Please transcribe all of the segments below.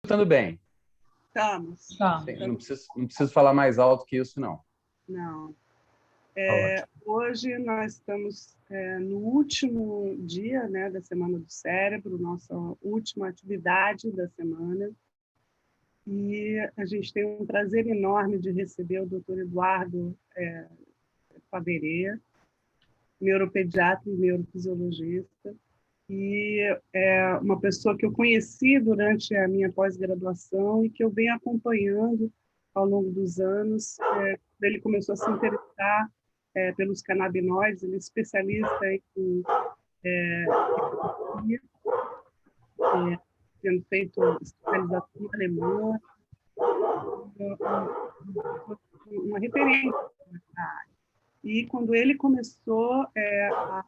Escutando bem. Estamos. Tá. Não preciso falar mais alto que isso, não. Não. Ótimo. Hoje nós estamos no último dia, né, da Semana do Cérebro, nossa última atividade da semana. E a gente tem um prazer enorme de receber o Dr. Eduardo Faberê, neuropediatra e neurofisiologista, e é uma pessoa que eu conheci durante a minha pós-graduação e que eu venho acompanhando ao longo dos anos. Ele começou a se interessar pelos canabinoides, ele é especialista em tendo feito especialização alemã, uma referência na área. E quando ele começou a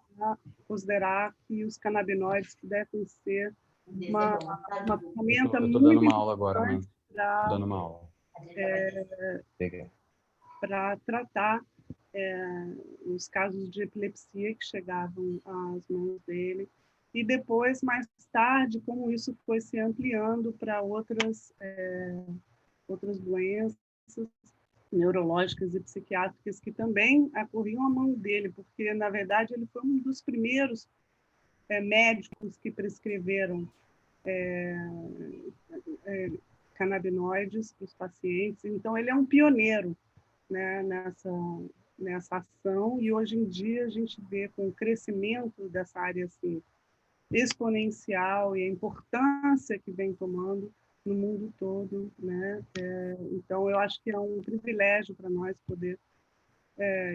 considerar que os canabinoides pudessem ser uma ferramenta Eu estou muito dando uma aula agora, mano. para Dando uma aula. para tratar os casos de epilepsia que chegavam às mãos dele. E depois, mais tarde, como isso foi se ampliando para outras doenças neurológicas e psiquiátricas que também ocorriam à mão dele, porque, na verdade, ele foi um dos primeiros médicos que prescreveram canabinoides para os pacientes. Então, ele é um pioneiro, né, nessa ação, e hoje em dia a gente vê com o crescimento dessa área assim, exponencial e a importância que vem tomando no mundo todo, né? Então, eu acho que é um privilégio para nós poder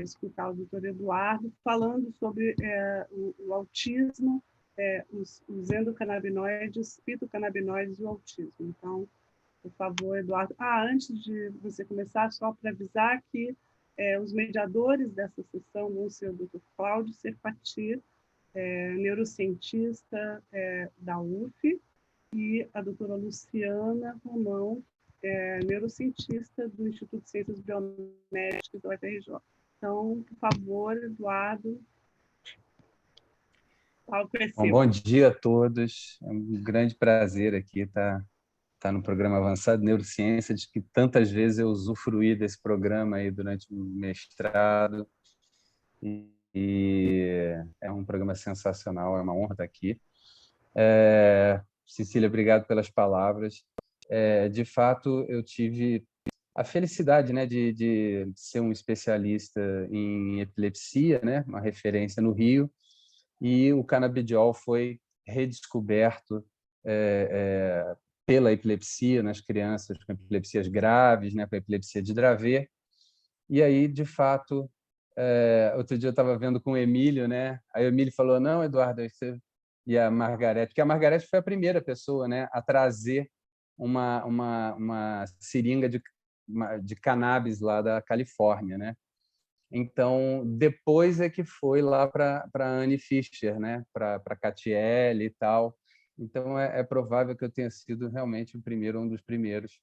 escutar o Dr. Eduardo falando sobre o autismo, os endocannabinoides, fitocannabinoides e o autismo. Então, por favor, Eduardo. Antes de você começar, só para avisar que os mediadores dessa sessão vão ser o Dr. Cláudio Serpati, neurocientista da UF, e a doutora Luciana Romão, neurocientista do Instituto de Ciências Biomédicas da UFRJ. Então, por favor, Eduardo, palco é seu. Bom dia a todos. É um grande prazer aqui estar no programa Avançado de Neurociência, de que tantas vezes eu usufruí desse programa aí durante o mestrado. E é um programa sensacional, é uma honra estar aqui. Cecília, obrigado pelas palavras. De fato, eu tive a felicidade, né, de ser um especialista em epilepsia, né, uma referência no Rio, e o canabidiol foi redescoberto pela epilepsia nas crianças com epilepsias graves, né, com epilepsia de Dravet. E aí, de fato, outro dia eu estava vendo com o Emílio, né? Aí o Emílio falou: não, Eduardo, você... e a Margarete, porque a Margarete foi a primeira pessoa, né, a trazer uma seringa de cannabis lá da Califórnia, né? Então, depois é que foi lá para Annie Fischer, né? Para Catiele e tal. Então, é provável que eu tenha sido realmente um dos primeiros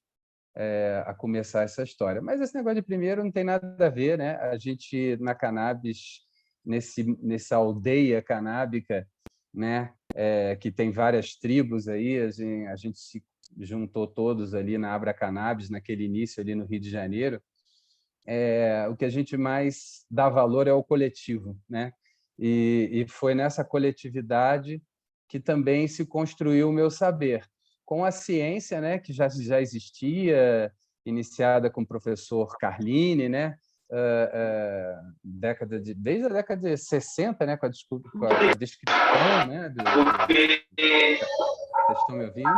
a começar essa história. Mas esse negócio de primeiro não tem nada a ver, né? A gente, na cannabis, nessa aldeia canábica, né? Que tem várias tribos aí, a gente se juntou todos ali na Abra Cannabis, naquele início ali no Rio de Janeiro. O que a gente mais dá valor é o coletivo, né? E foi nessa coletividade que também se construiu o meu saber, com a ciência, né, que já existia, iniciada com o professor Carlini, né, desde a década de 60, né, com a descrição, né, Vocês estão me ouvindo?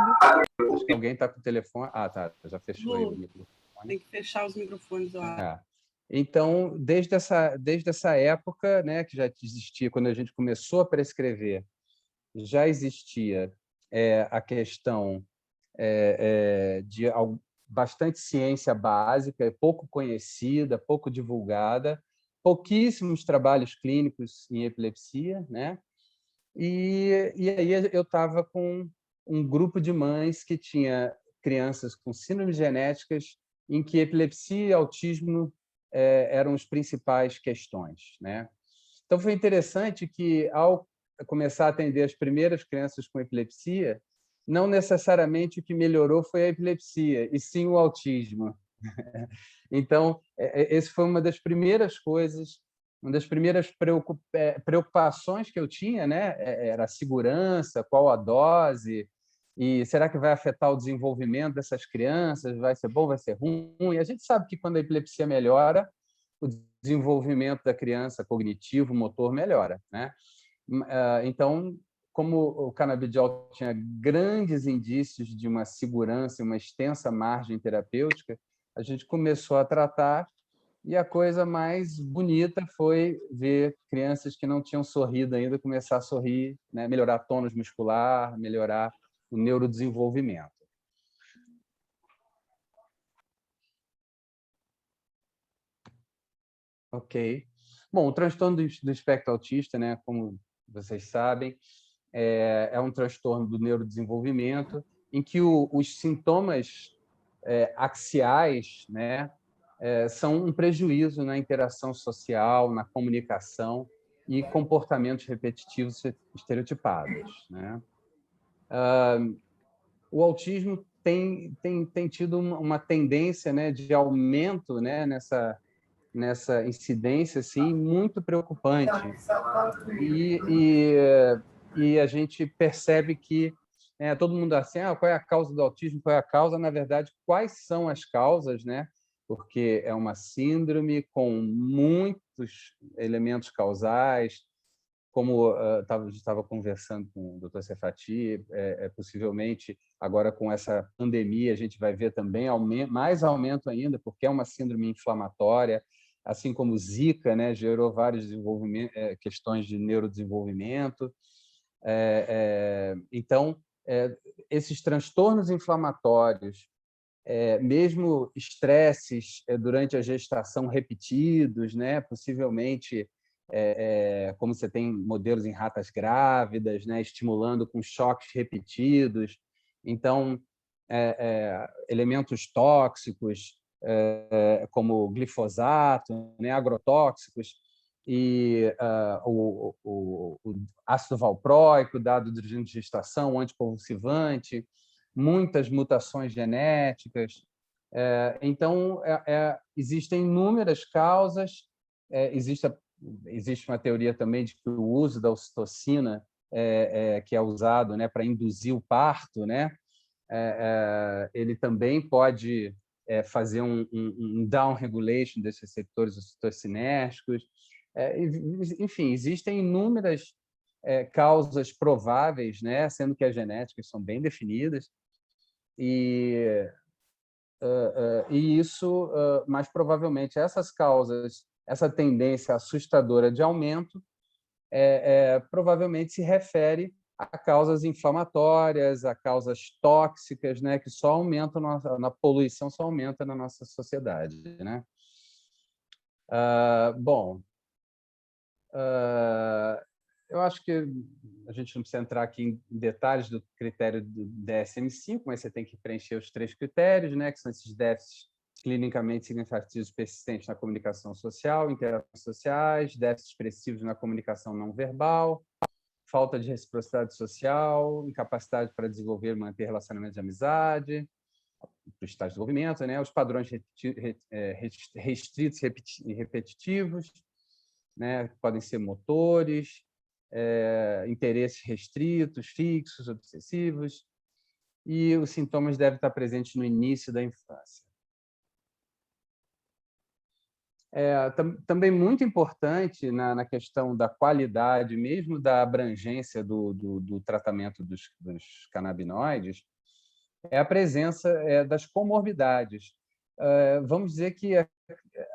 Acho que alguém está com o telefone. Tá, já fechou aí o microfone. Tem que fechar os microfones do ar. Então, desde essa época, né, que já existia, quando a gente começou a prescrever, já existia a questão de bastante ciência básica, pouco conhecida, pouco divulgada, pouquíssimos trabalhos clínicos em epilepsia, né? E aí eu estava com um grupo de mães que tinha crianças com síndromes genéticas em que epilepsia e autismo eram as principais questões, né? Então, foi interessante que, ao começar a atender as primeiras crianças com epilepsia, não necessariamente o que melhorou foi a epilepsia, e sim o autismo. Então, esse foi uma das primeiras coisas, uma das primeiras preocupações que eu tinha, né? Era a segurança, qual a dose, e será que vai afetar o desenvolvimento dessas crianças? Vai ser bom, vai ser ruim? E a gente sabe que quando a epilepsia melhora, o desenvolvimento da criança cognitivo, motor melhora, né? Então, como o canabidiol tinha grandes indícios de uma segurança e uma extensa margem terapêutica, a gente começou a tratar e a coisa mais bonita foi ver crianças que não tinham sorrido ainda começar a sorrir, né? Melhorar tônus muscular, melhorar o neurodesenvolvimento. Ok. Bom, o transtorno do espectro autista, né, como vocês sabem, é um transtorno do neurodesenvolvimento em que os sintomas axiais, né, são um prejuízo na interação social, na comunicação e comportamentos repetitivos estereotipados, né? O autismo tem tido uma tendência, né, de aumento, né, nessa incidência assim, muito preocupante. E a gente percebe que todo mundo assim, qual é a causa do autismo, qual é a causa? Na verdade, quais são as causas, né? Porque é uma síndrome com muitos elementos causais, como estava conversando com o Dr. Cefati, possivelmente agora com essa pandemia a gente vai ver também mais aumento ainda, porque é uma síndrome inflamatória, assim como Zika, né, gerou várias questões de neurodesenvolvimento. Então, esses transtornos inflamatórios, mesmo estresses durante a gestação repetidos, né, possivelmente, como você tem modelos em ratas grávidas, né, estimulando com choques repetidos. Então, elementos tóxicos, como glifosato, né, agrotóxicos, e o ácido valproico, dado durante a gestação, anticonvulsivante, muitas mutações genéticas. Então, existem inúmeras causas. Existe uma teoria também de que o uso da ocitocina, que é usado, né, para induzir o parto, né, ele também pode fazer um down regulation desses receptores ocitocinérgicos. Enfim, existem inúmeras causas prováveis, né, sendo que as genéticas são bem definidas, e isso, mais provavelmente, essas causas, essa tendência assustadora de aumento, provavelmente se refere a causas inflamatórias, a causas tóxicas, né, que só aumentam na poluição, só aumenta na nossa sociedade, né? Bom, eu acho que a gente não precisa entrar aqui em detalhes do critério do DSM-5, mas você tem que preencher os 3 critérios, né, que são esses déficits clinicamente significativos persistentes na comunicação social, interações sociais, déficits expressivos na comunicação não verbal, falta de reciprocidade social, incapacidade para desenvolver e manter relacionamentos de amizade, para o estágio de desenvolvimento, né, os padrões restritos e repetitivos, né, podem ser motores, interesses restritos, fixos, obsessivos, e os sintomas devem estar presentes no início da infância. Também muito importante na questão da qualidade, mesmo da abrangência do tratamento dos canabinoides, é a presença das comorbidades. Vamos dizer que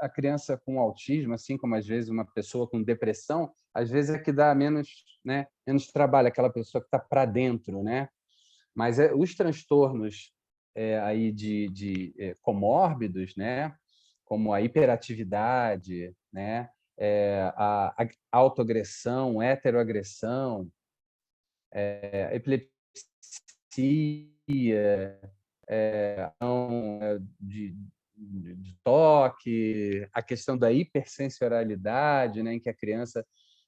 a criança com autismo, assim como às vezes uma pessoa com depressão, às vezes é que dá menos, né, menos trabalho, aquela pessoa que está para dentro, né? Mas os transtornos aí de comórbidos, né, como a hiperatividade, né, a autoagressão, heteroagressão, epilepsia, de toque, a questão da hipersensorialidade, né, em que a criança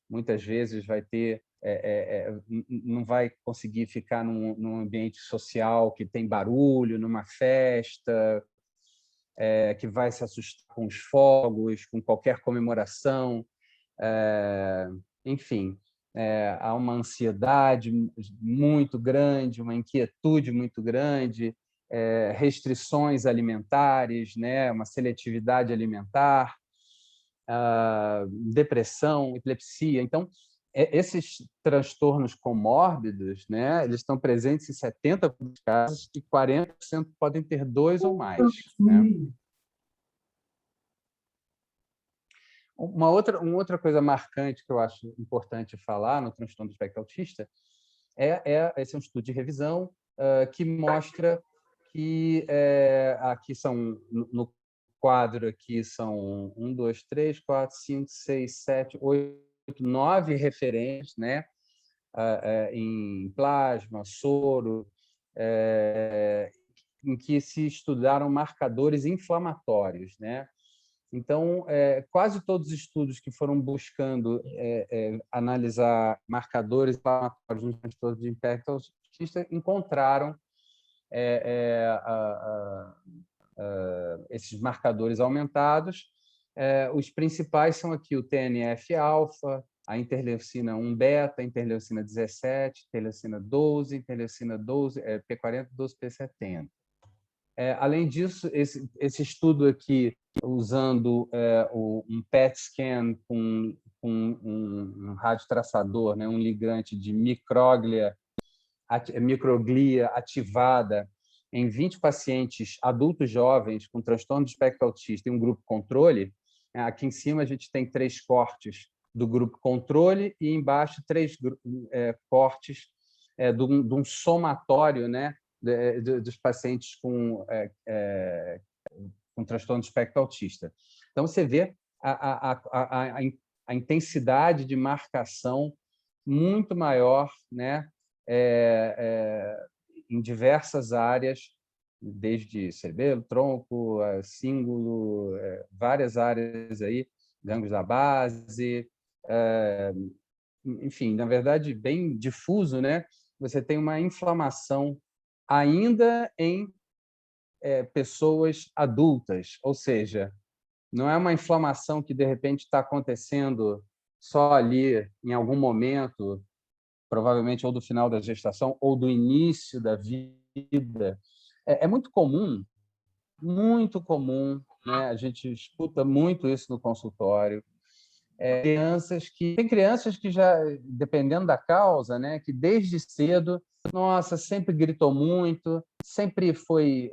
muitas vezes vai ter não vai conseguir ficar num ambiente social que tem barulho, numa festa, que vai se assustar com os fogos, com qualquer comemoração. Enfim, há uma ansiedade muito grande, uma inquietude muito grande, restrições alimentares, né? Uma seletividade alimentar, depressão, epilepsia. Então, esses transtornos comórbidos, né, eles estão presentes em 70% dos casos e 40% podem ter 2 ou mais. Né? Uma outra coisa marcante que eu acho importante falar no transtorno do espectro autista esse é um estudo de revisão que mostra que aqui são no quadro aqui são 1, 2, 3, 4, 5, 6, 7, 8, 9 referências, né, em plasma, soro, em que se estudaram marcadores inflamatórios, né? Então, quase todos os estudos que foram buscando analisar marcadores inflamatórios nos transtornos de espectro autista encontraram esses marcadores aumentados. Os principais são aqui o TNF-alfa, a interleucina 1 beta, a interleucina 17, interleucina 12, interleucina 12, P40, 12, P70. Além disso, esse estudo aqui, usando um PET scan com um radiotraçador, né, um ligante de microglia ativada em 20 pacientes adultos jovens com transtorno de espectro autista e um grupo controle. Aqui em cima a gente tem 3 cortes do grupo controle e embaixo 3 cortes de um somatório, né, dos pacientes com transtorno de espectro autista. Então, você vê a intensidade de marcação muito maior, né, em diversas áreas, desde cerebelo, tronco, cíngulo, várias áreas aí, gânglios da base, enfim, na verdade, bem difuso, né? Você tem uma inflamação ainda em pessoas adultas, ou seja, não é uma inflamação que, de repente, está acontecendo só ali, em algum momento, provavelmente ou do final da gestação ou do início da vida. É muito comum, né? A gente escuta muito isso no consultório. Tem crianças que já, dependendo da causa, né, que desde cedo, nossa, sempre gritou muito, sempre foi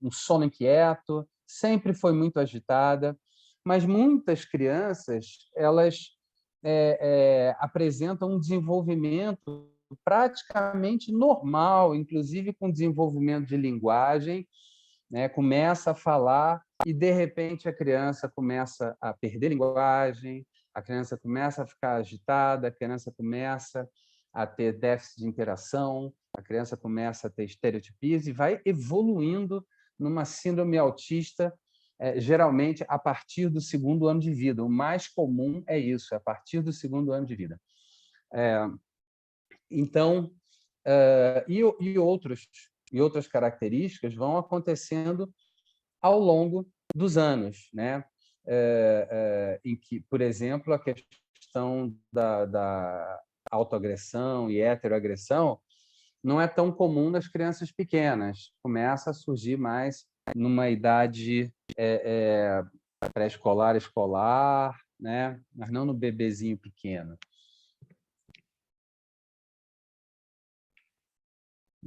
um sono inquieto, sempre foi muito agitada, mas muitas crianças elas apresentam um desenvolvimento praticamente normal, inclusive com desenvolvimento de linguagem, né, começa a falar e de repente a criança começa a perder linguagem, a criança começa a ficar agitada, a criança começa a ter déficit de interação, a criança começa a ter estereotipias e vai evoluindo numa síndrome autista, geralmente a partir do 2º ano de vida. O mais comum é isso, a partir do 2º ano de vida. Então, e outras características vão acontecendo ao longo dos anos, né? Em que, por exemplo, a questão da autoagressão e heteroagressão não é tão comum nas crianças pequenas, começa a surgir mais numa idade pré-escolar, escolar, né? Mas não no bebezinho pequeno.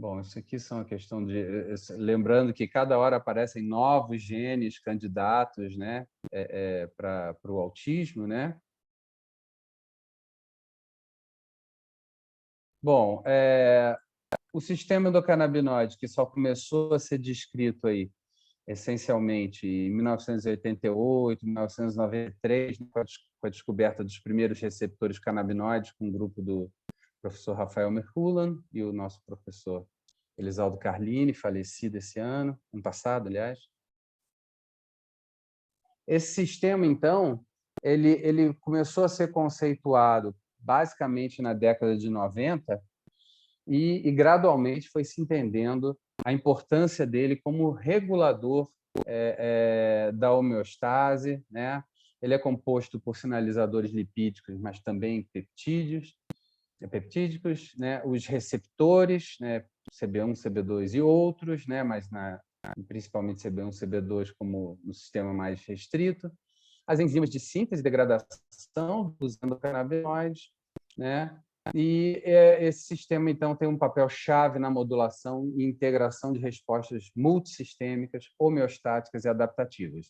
Bom, isso aqui são a questão de... Lembrando que cada hora aparecem novos genes candidatos, né, para o autismo, né? Bom, o sistema endocannabinoide, que só começou a ser descrito aí, essencialmente em 1988, 1993, com a descoberta dos primeiros receptores canabinoides, com o grupo do professor Rafael Merkulan e o nosso professor Elisaldo Carlini, falecido esse ano passado, aliás. Esse sistema, então, ele começou a ser conceituado basicamente na década de 90 e gradualmente foi se entendendo a importância dele como regulador da homeostase, né? Ele é composto por sinalizadores lipídicos, mas também peptídicos, né? Os receptores, né? CB1, CB2 e outros, né? Mas principalmente CB1, CB2 como no sistema mais restrito. As enzimas de síntese e degradação dos endocannabinoides, né? E esse sistema, então, tem um papel-chave na modulação e integração de respostas multissistêmicas, homeostáticas e adaptativas.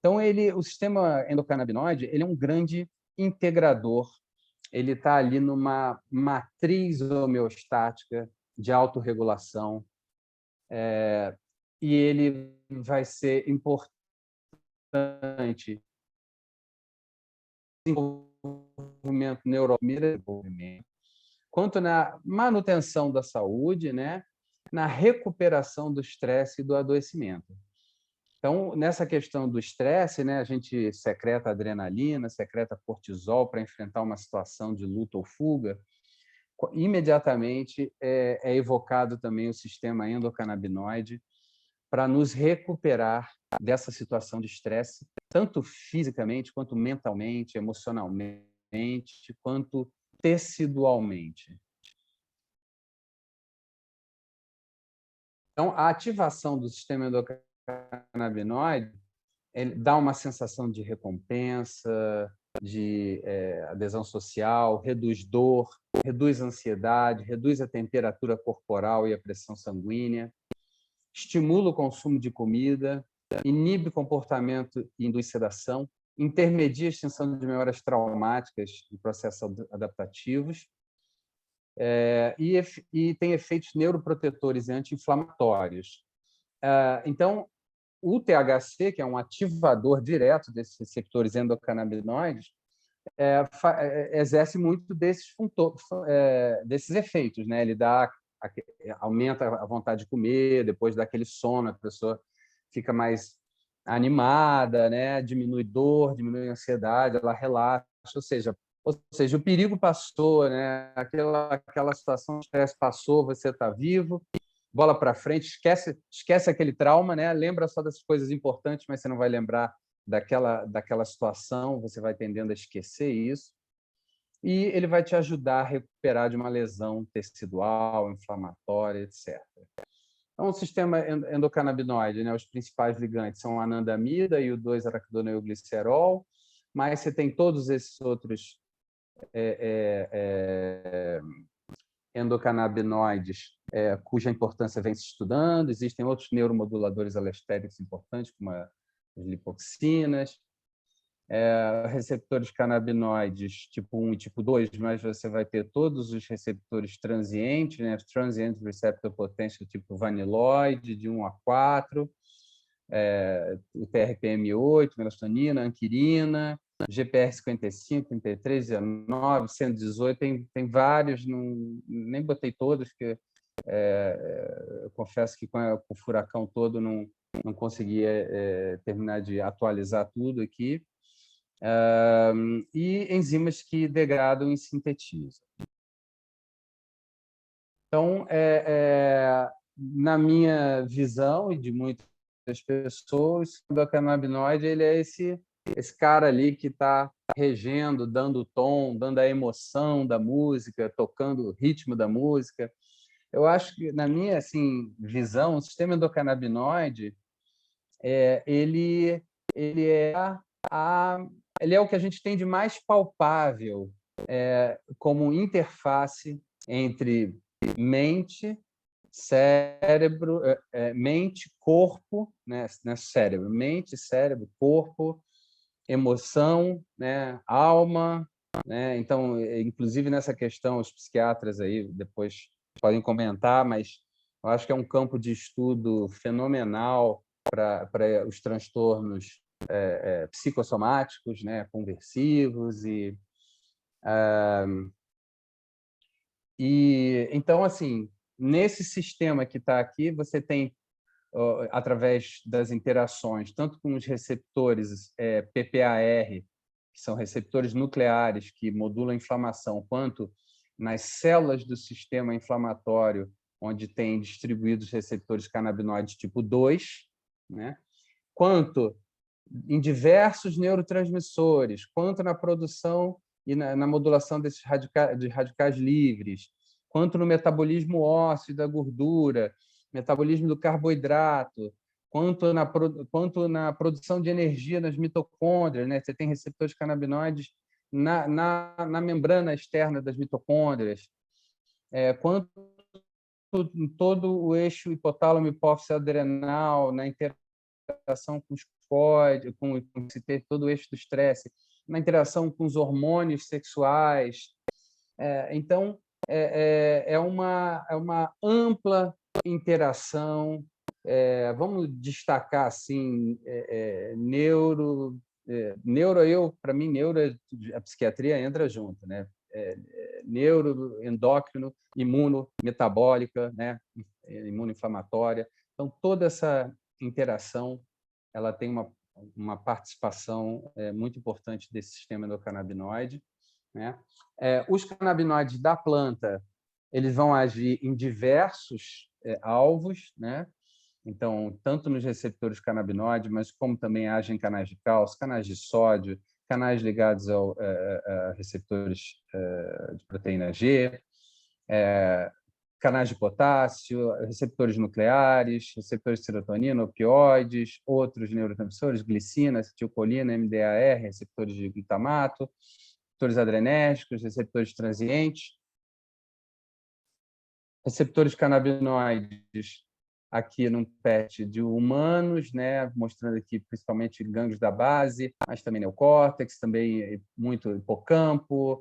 Então, o sistema endocannabinoide ele é um grande integrador. Ele está ali numa matriz homeostática de autorregulação, e ele vai ser importante no desenvolvimento neuromotor, quanto na manutenção da saúde, né? Na recuperação do estresse e do adoecimento. Então, nessa questão do estresse, né, a gente secreta adrenalina, secreta cortisol para enfrentar uma situação de luta ou fuga. Imediatamente é evocado também o sistema endocannabinoide para nos recuperar dessa situação de estresse, tanto fisicamente, quanto mentalmente, emocionalmente, quanto tecidualmente. Então, a ativação do sistema endocannabinoide ele dá uma sensação de recompensa, de adesão social, reduz dor, reduz ansiedade, reduz a temperatura corporal e a pressão sanguínea, estimula o consumo de comida, inibe comportamento e induz sedação, intermedia a extinção de memórias traumáticas em processos adaptativos, e tem efeitos neuroprotetores e anti-inflamatórios. Então, o THC, que é um ativador direto desses receptores endocannabinoides, exerce muito desses efeitos, né? Ele aumenta a vontade de comer, depois dá aquele sono, a pessoa fica mais animada, né? Diminui dor, diminui ansiedade, ela relaxa, ou seja, o perigo passou, né? Aquela situação de estresse passou, você está vivo, bola para frente, esquece aquele trauma, né? Lembra só das coisas importantes, mas você não vai lembrar daquela situação, você vai tendendo a esquecer isso. E ele vai te ajudar a recuperar de uma lesão tecidual, inflamatória, etc. Então, o sistema endocannabinoide, né? Os principais ligantes são a anandamida e o 2-araquidoneoglicerol, mas você tem todos esses outros endocannabinoides cuja importância vem se estudando. Existem outros neuromoduladores alostéricos importantes, como as lipoxinas, receptores canabinoides tipo 1 e tipo 2, mas você vai ter todos os receptores transientes, né? Transient Receptor Potential tipo vaniloide, de 1 a 4, o TRPM8, melatonina, anquirina, GPR55, 33, 19, 118, tem vários, nem botei todos, porque eu confesso que com o furacão todo não conseguia terminar de atualizar tudo aqui. E enzimas que degradam e sintetizam. Então, na minha visão e de muitas pessoas, o endocannabinoide ele é esse cara ali que está regendo, dando o tom, dando a emoção da música, tocando o ritmo da música. Eu acho que, na minha assim, visão, o sistema endocannabinoide ele é o que a gente tem de mais palpável como interface entre mente, cérebro, mente, corpo, né? Cérebro, mente, cérebro, corpo, emoção, né? Alma, né? Então, inclusive nessa questão, os psiquiatras aí depois podem comentar, mas eu acho que é um campo de estudo fenomenal para os transtornos psicossomáticos, né? Conversivos e então assim nesse sistema que está aqui você tem através das interações tanto com os receptores PPAR que são receptores nucleares que modulam a inflamação, quanto nas células do sistema inflamatório, onde tem distribuídos receptores canabinoides tipo 2, né? Quanto em diversos neurotransmissores, quanto na produção e na modulação desses radicais livres, quanto no metabolismo ósseo da gordura, metabolismo do carboidrato, quanto na produção de energia nas mitocôndrias, né? Você tem receptores canabinoides na membrana externa das mitocôndrias, quanto em todo o eixo hipotálamo, hipófise adrenal, na interação com os códigos, com todo o eixo do estresse, na interação com os hormônios sexuais. Então, é uma ampla interação. Vamos destacar assim, para mim, a psiquiatria entra junto, né? Neuro, endócrino, imuno, metabólica, né? Imunoinflamatória. Então, toda essa interação ela tem uma participação muito importante desse sistema endocannabinoide, né? Os canabinoides da planta eles vão agir em diversos alvos, né? Então, tanto nos receptores canabinoides, mas como também agem em canais de cálcio, canais de sódio, canais ligados a receptores de proteína G, canais de potássio, receptores nucleares, receptores de serotonina, opioides, outros neurotransmissores, glicina, acetilcolina, MDAR, receptores de glutamato, receptores adrenérgicos, receptores transientes, receptores canabinoides aqui num PET de humanos, né, mostrando aqui principalmente gânglios da base, mas também neocórtex, também muito hipocampo,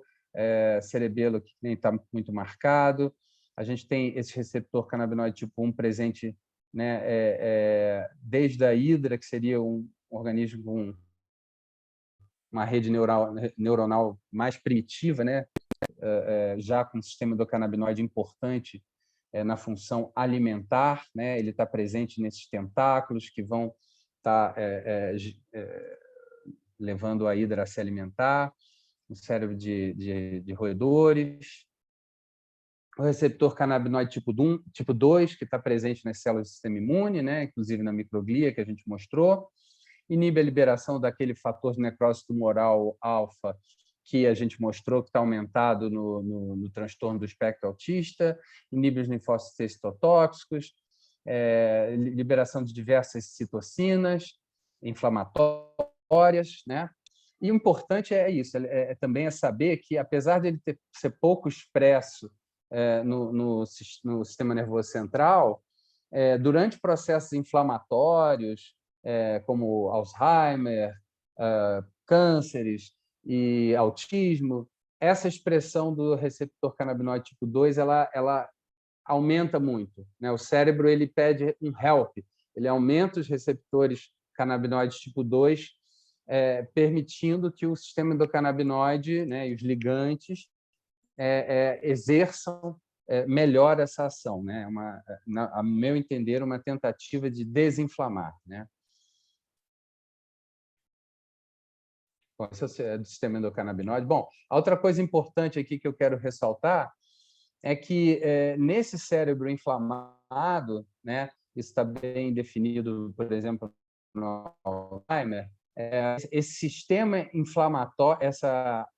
cerebelo que nem está muito marcado. A gente tem esse receptor canabinoide tipo 1 presente, né, desde a hidra, que seria um organismo com uma rede neuronal mais primitiva, né, já com um sistema endocannabinoide importante na função alimentar, né? Ele está presente nesses tentáculos que vão estar levando a hidra a se alimentar, no cérebro de roedores. O receptor canabinoide tipo 2, que está presente nas células do sistema imune, né? Inclusive na microglia, que a gente mostrou. Inibe a liberação daquele fator de necrose tumoral alfa, que a gente mostrou que está aumentado no transtorno do espectro autista, inibe os linfócitos citotóxicos, liberação de diversas citocinas inflamatórias, né? E o importante é isso, também saber que, apesar de ele ser pouco expresso no sistema nervoso central, durante processos inflamatórios, como Alzheimer, cânceres e autismo, essa expressão do receptor canabinoide tipo 2 ela aumenta muito, né? O cérebro ele pede um help, ele aumenta os receptores canabinoides tipo 2, permitindo que o sistema endocannabinoide, né, e os ligantes exerçam melhor essa ação, né? A meu entender, uma tentativa de desinflamar, né? Bom, isso é do sistema endocannabinoide. Bom, a outra coisa importante aqui que eu quero ressaltar é que nesse cérebro inflamado, né, isso está bem definido, por exemplo, no Alzheimer, esse sistema inflamatório, esse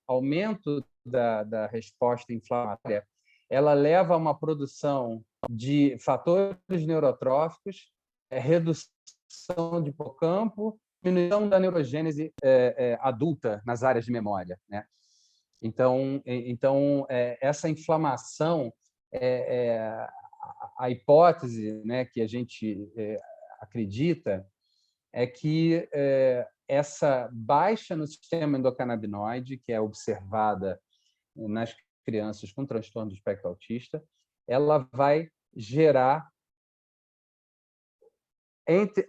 aumento da resposta inflamatória, ela leva a uma produção de fatores neurotróficos, redução de hipocampo, diminuição da neurogênese adulta nas áreas de memória, né? Então, essa inflamação, a hipótese, né, que a gente acredita é que essa baixa no sistema endocannabinoide, que é observada nas crianças com transtorno do espectro autista, ela vai gerar,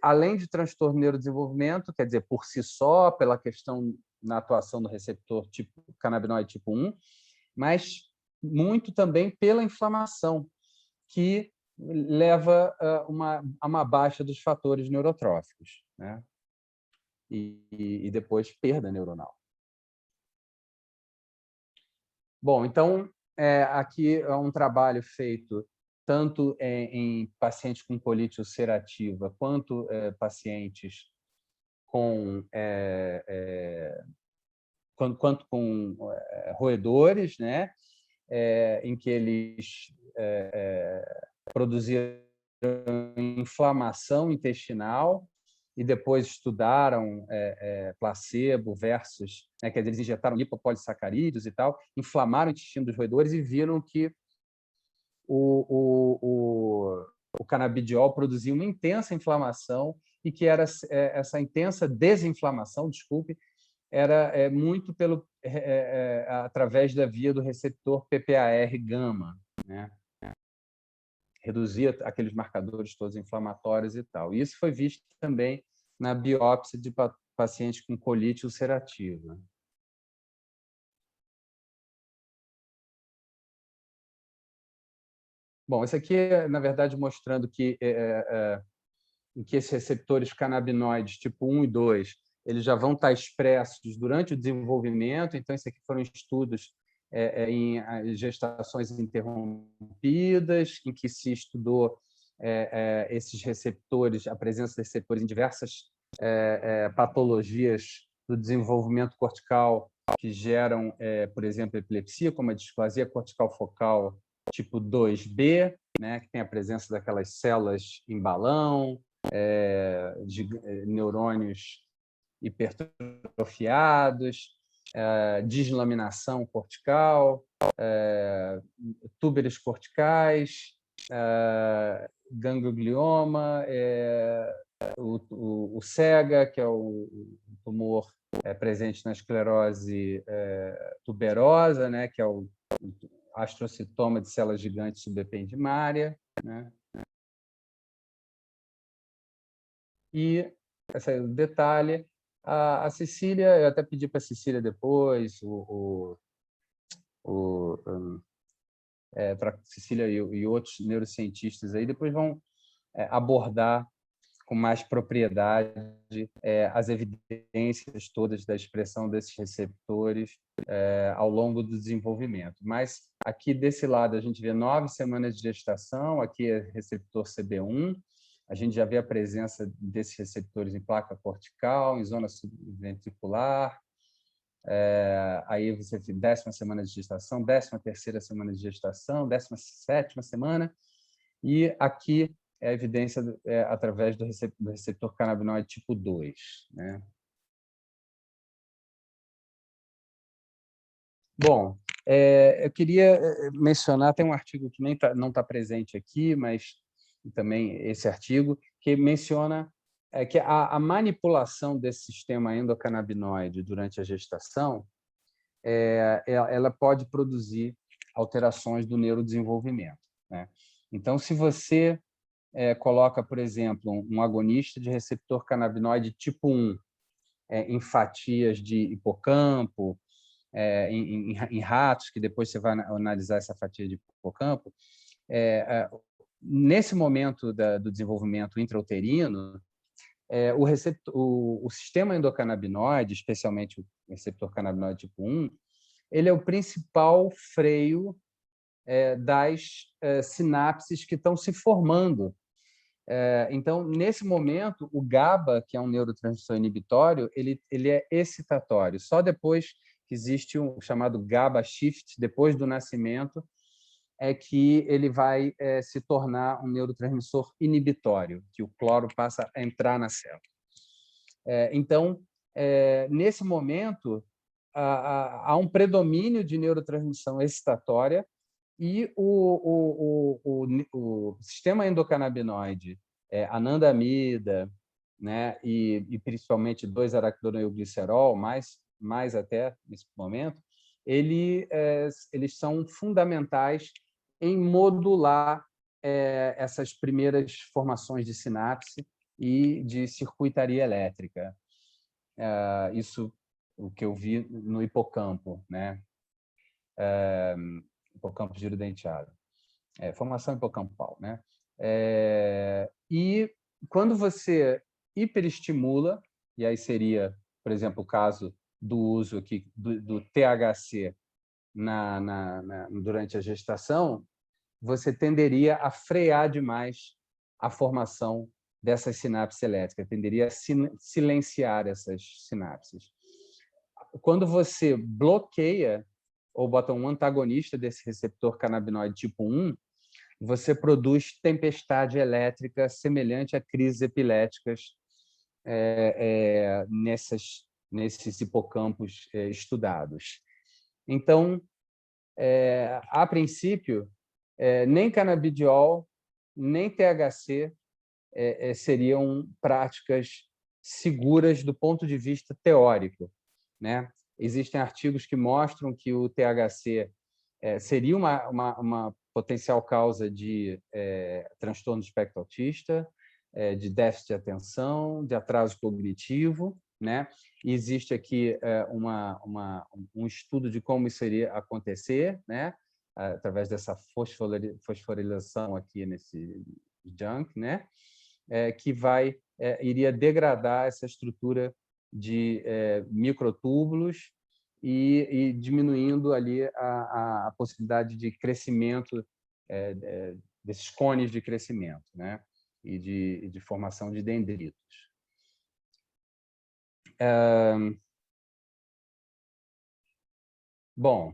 além de transtorno de neurodesenvolvimento, quer dizer, por si só, pela questão na atuação do receptor canabinoide tipo 1, mas muito também pela inflamação, que leva a uma baixa dos fatores neurotróficos, né? E depois perda neuronal. Bom, então, aqui é um trabalho feito tanto em pacientes com colite ulcerativa quanto pacientes com quanto com roedores, né? Em que eles produziram inflamação intestinal e depois estudaram placebo versus, né, quer dizer, eles injetaram lipopolissacarídeos e tal, inflamaram o intestino dos roedores e viram que o canabidiol produzia uma intensa inflamação e que era essa intensa desinflamação, desculpe, era muito através da via do receptor PPAR-gama, né? Reduzia aqueles marcadores todos inflamatórios e tal. E isso foi visto também na biópsia de pacientes com colite ulcerativa. Bom, isso aqui é, na verdade, mostrando que esses receptores canabinoides tipo 1 e 2 eles já vão estar expressos durante o desenvolvimento. Então, isso aqui foram estudos em gestações interrompidas, em que se estudou esses receptores, a presença de receptores em diversas patologias do desenvolvimento cortical que geram, por exemplo, epilepsia, como a displasia cortical focal tipo 2B, né, que tem a presença daquelas células em balão, de neurônios hipertrofiados, deslaminação cortical, túberes corticais, ganglioma, o SEGA, que é o tumor presente na esclerose tuberosa, né, que é o astrocitoma de células gigantes subependimária, né? E esse é o detalhe. A Cecília, eu até pedi para a Cecília depois, para a Cecília e outros neurocientistas aí, depois vão abordar com mais propriedade as evidências todas da expressão desses receptores ao longo do desenvolvimento. Mas aqui desse lado a gente vê 9 semanas de gestação, aqui é receptor CB1, a gente já vê a presença desses receptores em placa cortical, em zona subventricular, aí você tem 10ª semana de gestação, 13ª semana de gestação, 17ª semana, e aqui é a evidência através do receptor canabinoide tipo 2. Né? Bom, eu queria mencionar, tem um artigo que nem não está presente aqui, mas também esse artigo, que menciona que a manipulação desse sistema endocannabinoide durante a gestação ela pode produzir alterações do neurodesenvolvimento. Né? Então, se você coloca, por exemplo, um agonista de receptor canabinoide tipo 1 em fatias de hipocampo, em ratos, que depois você vai analisar essa fatia de hipocampo, nesse momento do desenvolvimento intrauterino, o sistema endocannabinoide, especialmente o receptor canabinoide tipo 1, ele é o principal freio das sinapses que estão se formando. Então, nesse momento, o GABA, que é um neurotransmissor inibitório, ele é excitatório. Só depois que existe o chamado GABA shift, depois do nascimento, é que ele vai se tornar um neurotransmissor inibitório, que o cloro passa a entrar na célula. Então, nesse momento, há um predomínio de neurotransmissão excitatória e o sistema endocannabinoide, anandamida, né, e principalmente 2-araquidoneoglicerol, mais até nesse momento, eles são fundamentais em modular essas primeiras formações de sinapse e de circuitaria elétrica. Isso o que eu vi no hipocampo, né? Hipocampo girodenteado. Formação hipocampal, né? E quando você hiperestimula, e aí seria, por exemplo, o caso do uso aqui do THC durante a gestação, você tenderia a frear demais a formação dessas sinapses elétricas, tenderia a silenciar essas sinapses. Quando você bloqueia ou bota um antagonista desse receptor canabinoide tipo 1, você produz tempestade elétrica semelhante a crises epiléticas nesses hipocampos estudados. Então, a princípio, nem canabidiol, nem THC seriam práticas seguras do ponto de vista teórico, né? Existem artigos que mostram que o THC seria uma potencial causa de transtorno do espectro autista, de déficit de atenção, de atraso cognitivo, né? E existe aqui um estudo de como isso iria acontecer, né? Através dessa fosforilação aqui nesse junk, né? Que iria degradar essa estrutura de microtúbulos e diminuindo ali a possibilidade de crescimento desses cones de crescimento, né? E de formação de dendritos. Bom,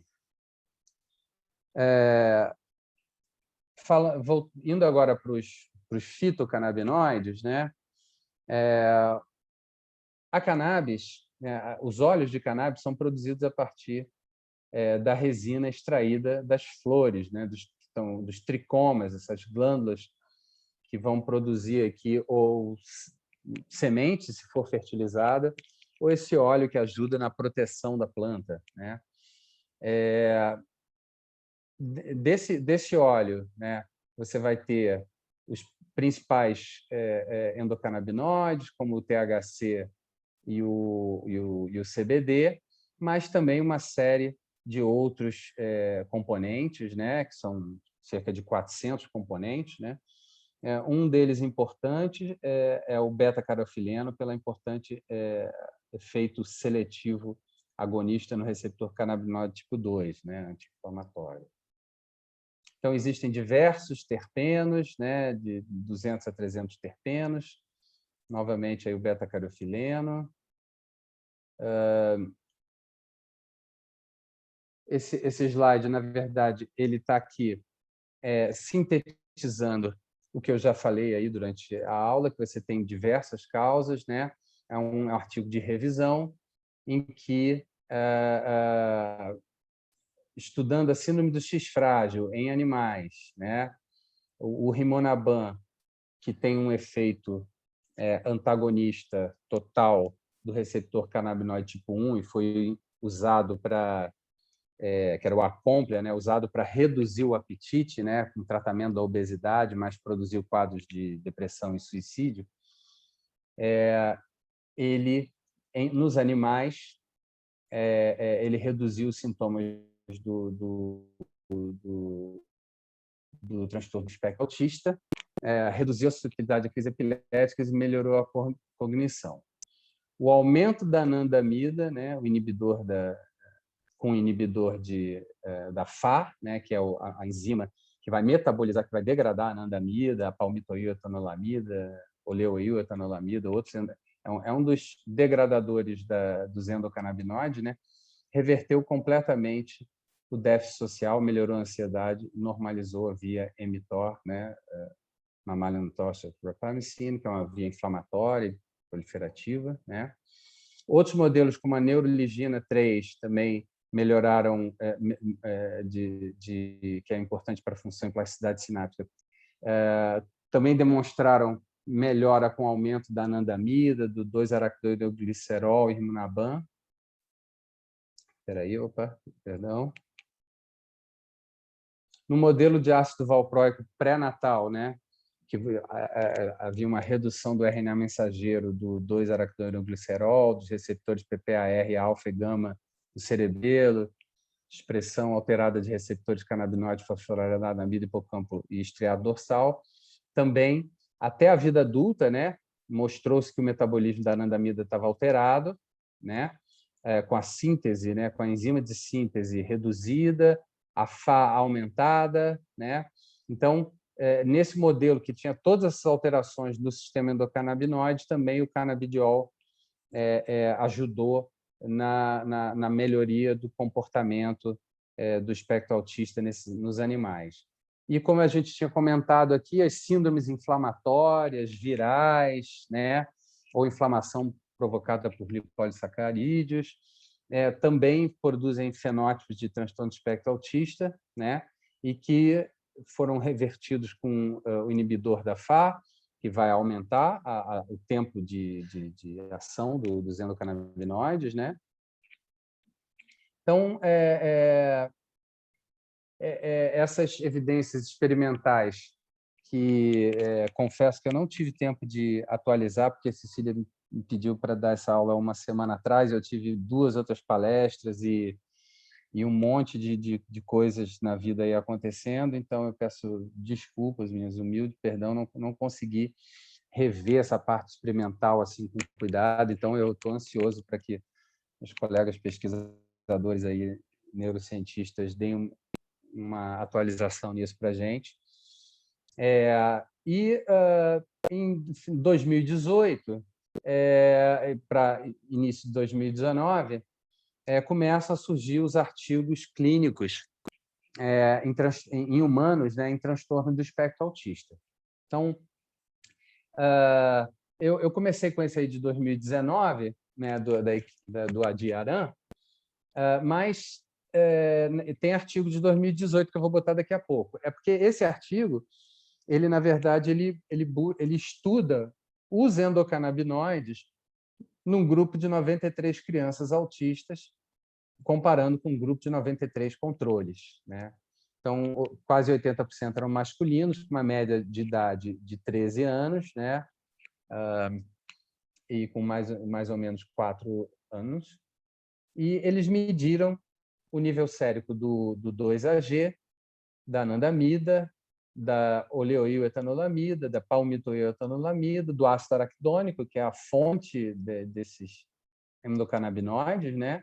indo agora para os fitocannabinoides, né? A cannabis, os óleos de cannabis são produzidos a partir da resina extraída das flores, né? dos tricomas, essas glândulas que vão produzir aqui ou semente, se for fertilizada, ou esse óleo que ajuda na proteção da planta, né? Desse óleo, né, você vai ter os principais endocannabinoides, como o THC e o CBD, mas também uma série de outros componentes, né, que são cerca de 400 componentes, né? Um deles importante é o beta-carotenoide, pelo importante efeito seletivo agonista no receptor canabinoide tipo 2, né, anti-inflamatório. Então, existem diversos terpenos, né, de 200 a 300 terpenos. Novamente, aí o beta-carotenoide. Esse slide, na verdade, ele está aqui sintetizando o que eu já falei aí durante a aula, que você tem diversas causas, né? É um artigo de revisão em que, estudando a síndrome do X frágil em animais, né? O rimonabant, que tem um efeito antagonista total do receptor canabinoide tipo 1 e foi usado para que era o Acomplia, né, usado para reduzir o apetite, né, no tratamento da obesidade, mas produziu quadros de depressão e suicídio. Ele, nos animais, ele reduziu os sintomas do transtorno do espectro autista, reduziu a suscetibilidade a crises epiléticas e melhorou a cognição. O aumento da anandamida, né, o inibidor com inibidor da FA, né, que é a enzima que vai metabolizar, que vai degradar a anandamida, a palmitoil-etanolamida, oleoil-etanolamida, outros. É um dos degradadores dos endocannabinoides, né? Reverteu completamente o déficit social, melhorou a ansiedade, normalizou a via mTOR, né? Mammalian toxic rapamycin, que é uma via inflamatória e proliferativa, né? Outros modelos, como a neuroligina 3, também melhoraram, que é importante para a função e plasticidade sináptica, também demonstraram melhora com aumento da anandamida, do 2-araquidoideoglicerol e rimonabant. Espera aí, perdão. No modelo de ácido valproico pré-natal, né, que havia uma redução do RNA mensageiro do 2-araquidoideoglicerol, dos receptores PPAR, alfa e gama do cerebelo, expressão alterada de receptores canabinoide, fosforanidamida, hipocampo e estriado dorsal. Também, até a vida adulta, né, mostrou-se que o metabolismo da anandamida estava alterado, né, com a síntese, né, com a enzima de síntese reduzida, a Fá aumentada, né? Então, nesse modelo que tinha todas essas alterações do sistema endocannabinoide, também o canabidiol ajudou na melhoria do comportamento do espectro autista nos animais. E, como a gente tinha comentado aqui, as síndromes inflamatórias, virais, né, ou inflamação provocada por glicopolissacarídeos, também produzem fenótipos de transtorno do espectro autista, né, e que foram revertidos com o inibidor da Fá, que vai aumentar o tempo de ação dos endocannabinoides, né? Então, essas evidências experimentais que confesso que eu não tive tempo de atualizar, porque a Cecília me pediu para dar essa aula uma semana atrás, eu tive 2 outras palestras e um monte de coisas na vida aí acontecendo, então eu peço desculpas, minhas humildes, perdão, não consegui rever essa parte experimental assim com cuidado, então eu estou ansioso para que os colegas pesquisadores aí, neurocientistas, deem uma atualização nisso para a gente. Em 2018, para início de 2019, começam a surgir os artigos clínicos em humanos, né, em transtorno do espectro autista. Então, eu comecei com esse aí de 2019, né, do Adi Aran, mas tem artigo de 2018 que eu vou botar daqui a pouco. É porque esse artigo, ele na verdade, ele estuda os endocannabinoides num grupo de 93 crianças autistas, comparando com um grupo de 93 controles, né? Então, quase 80% eram masculinos, com uma média de idade de 13 anos, né? E com mais ou menos 4 anos. E eles mediram o nível sérico do 2-AG, da anandamida, da oleoiletanolamida, da palmitoiletanolamida, do ácido araquidônico, que é a fonte desses endocannabinoides, né?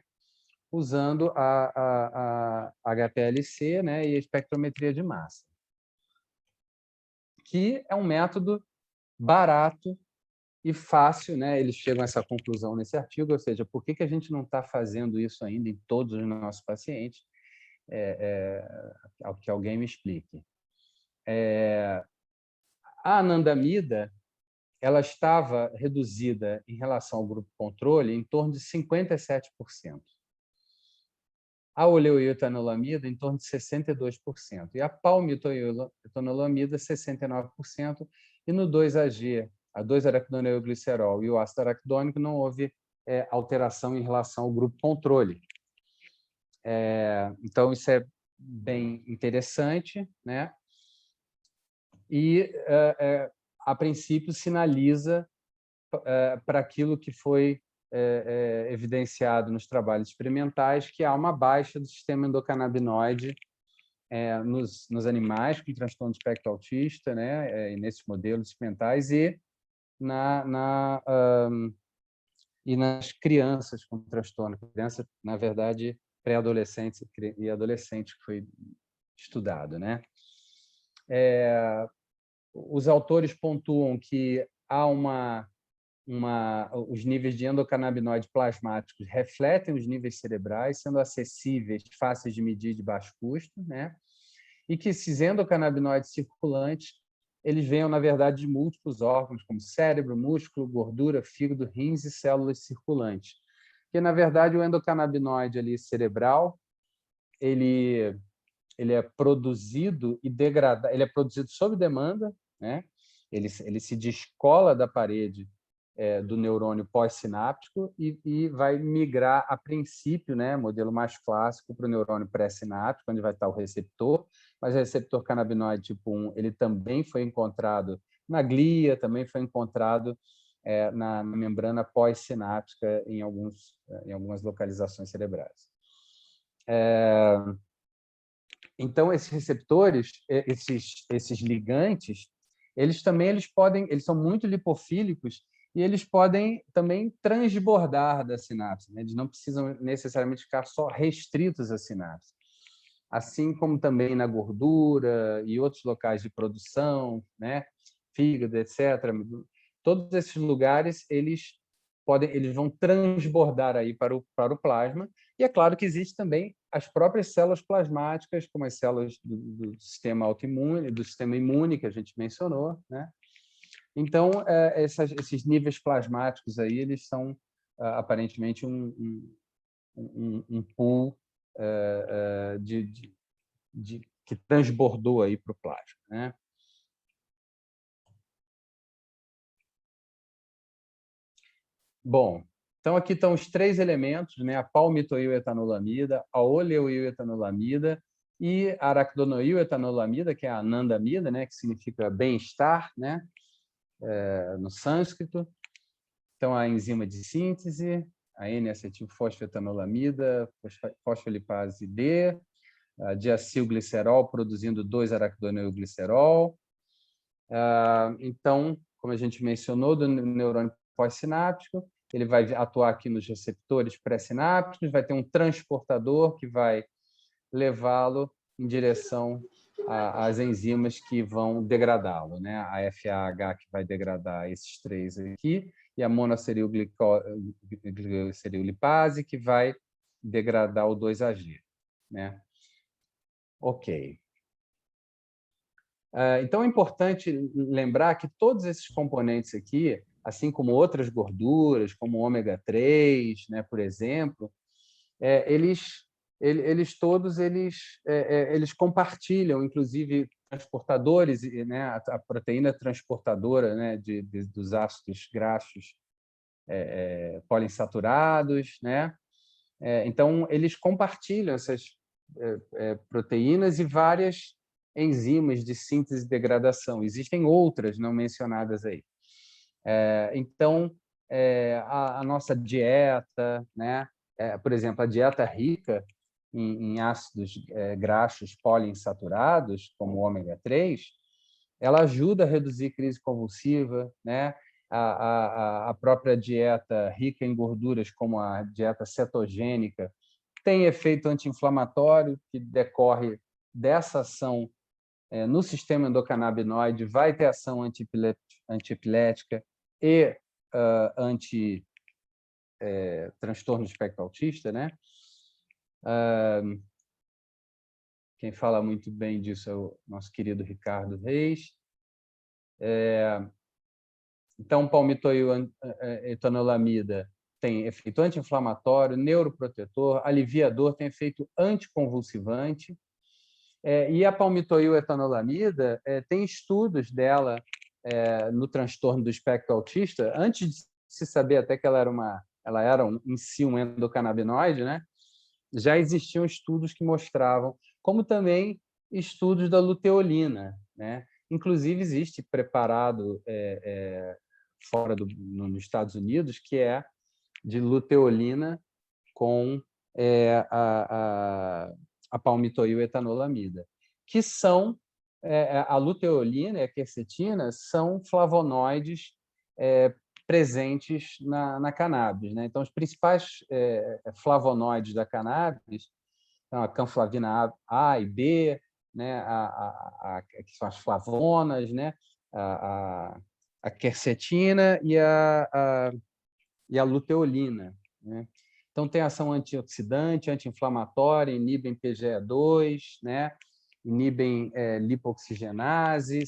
Usando a HPLC, né? E a espectrometria de massa, que é um método barato e fácil, né? Eles chegam a essa conclusão nesse artigo, ou seja, por que a gente não está fazendo isso ainda em todos os nossos pacientes? Ao que alguém me explique. A anandamida, ela estava reduzida em relação ao grupo controle em torno de 57%. A oleoiletanolamida em torno de 62%. E a palmitoiletanolamida, 69%. E no 2-AG, a 2-araquidoneoglicerol e o ácido araquidônico, não houve alteração em relação ao grupo controle. Então, isso é bem interessante, né? E, a princípio, sinaliza para aquilo que foi evidenciado nos trabalhos experimentais, que há uma baixa do sistema endocannabinoide nos animais com transtorno de espectro autista, né? E nesses modelos experimentais, e nas crianças com transtorno. Crianças, na verdade, pré-adolescentes e adolescentes, que foi estudado, né? Os autores pontuam que há os níveis de endocannabinoide plasmáticos refletem os níveis cerebrais, sendo acessíveis, fáceis de medir, de baixo custo, né? E que esses endocannabinoides circulantes, eles venham, na verdade, de múltiplos órgãos, como cérebro, músculo, gordura, fígado, rins e células circulantes. Porque, na verdade, o endocannabinoide ali cerebral, ele é produzido e degradado, ele é produzido sob demanda, né? Ele se descola da parede do neurônio pós-sináptico e vai migrar, a princípio, né, modelo mais clássico, para o neurônio pré-sináptico, onde vai estar o receptor, mas o receptor canabinoide tipo 1, ele também foi encontrado na glia, também foi encontrado na membrana pós-sináptica em algumas localizações cerebrais. Então, esses receptores, esses ligantes, eles são muito lipofílicos e eles podem também transbordar da sinapse, né? Eles não precisam necessariamente ficar só restritos à sinapse. Assim como também na gordura e outros locais de produção, né? Fígado, etc. Todos esses lugares, eles vão transbordar aí para o plasma. E é claro que existe também as próprias células plasmáticas, como as células do sistema autoimune, do sistema imune, que a gente mencionou, né? Então, esses níveis plasmáticos aí, eles são aparentemente um pool que transbordou aí para o plasma, né? Bom, então aqui estão os 3 elementos, né? A palmitoiletanolamida, a oleoiletanolamida e a aracnoiletanolamida, que é a anandamida, né? Que significa bem-estar, né? No sânscrito. Então, a enzima de síntese, a N-acetilfosfetanolamida, fosfolipase D, a diacilglicerol produzindo 2-araquidoneoglicerol. Então, como a gente mencionou, do neurônio pós-sináptico, ele vai atuar aqui nos receptores pré-sinápticos, vai ter um transportador que vai levá-lo em direção às enzimas que vão degradá-lo, né? A FAH que vai degradar esses 3 aqui, e a monoacetilglicerolipase que vai degradar o 2-AG, né? Ok. Então, é importante lembrar que todos esses componentes aqui, assim como outras gorduras, como o ômega 3, né, por exemplo, eles todos eles compartilham, inclusive transportadores, né, a proteína transportadora, né, dos ácidos graxos poliinsaturados, né? Então, eles compartilham essas proteínas e várias enzimas de síntese e degradação. Existem outras não mencionadas aí. Então, a nossa dieta, né? Por exemplo, a dieta rica em ácidos graxos poliinsaturados, como o ômega 3, ela ajuda a reduzir crise convulsiva, né? A própria dieta rica em gorduras, como a dieta cetogênica, tem efeito anti-inflamatório que decorre dessa ação no sistema endocannabinoide, vai ter ação antiepilética e anti-transtorno do espectro autista, né? Quem fala muito bem disso é o nosso querido Ricardo Reis. Então, palmitoiletanolamida tem efeito anti-inflamatório, neuroprotetor, aliviador, tem efeito anticonvulsivante. E a palmitoiletanolamida tem estudos dela no transtorno do espectro autista, antes de se saber até que ela era em si um endocannabinoide, né? Já existiam estudos que mostravam, como também estudos da luteolina, né? Inclusive, existe preparado fora nos Estados Unidos, que é de luteolina com a palmitoiletanolamida, que são a luteolina e a quercetina são flavonoides presentes na cannabis, né? Então, os principais flavonoides da cannabis são a canflavina A e B, né? Que são as flavonas, né? A quercetina e a luteolina, né? Então, tem ação antioxidante, anti-inflamatória, inibem PGE2, né? Inibem lipoxigenase,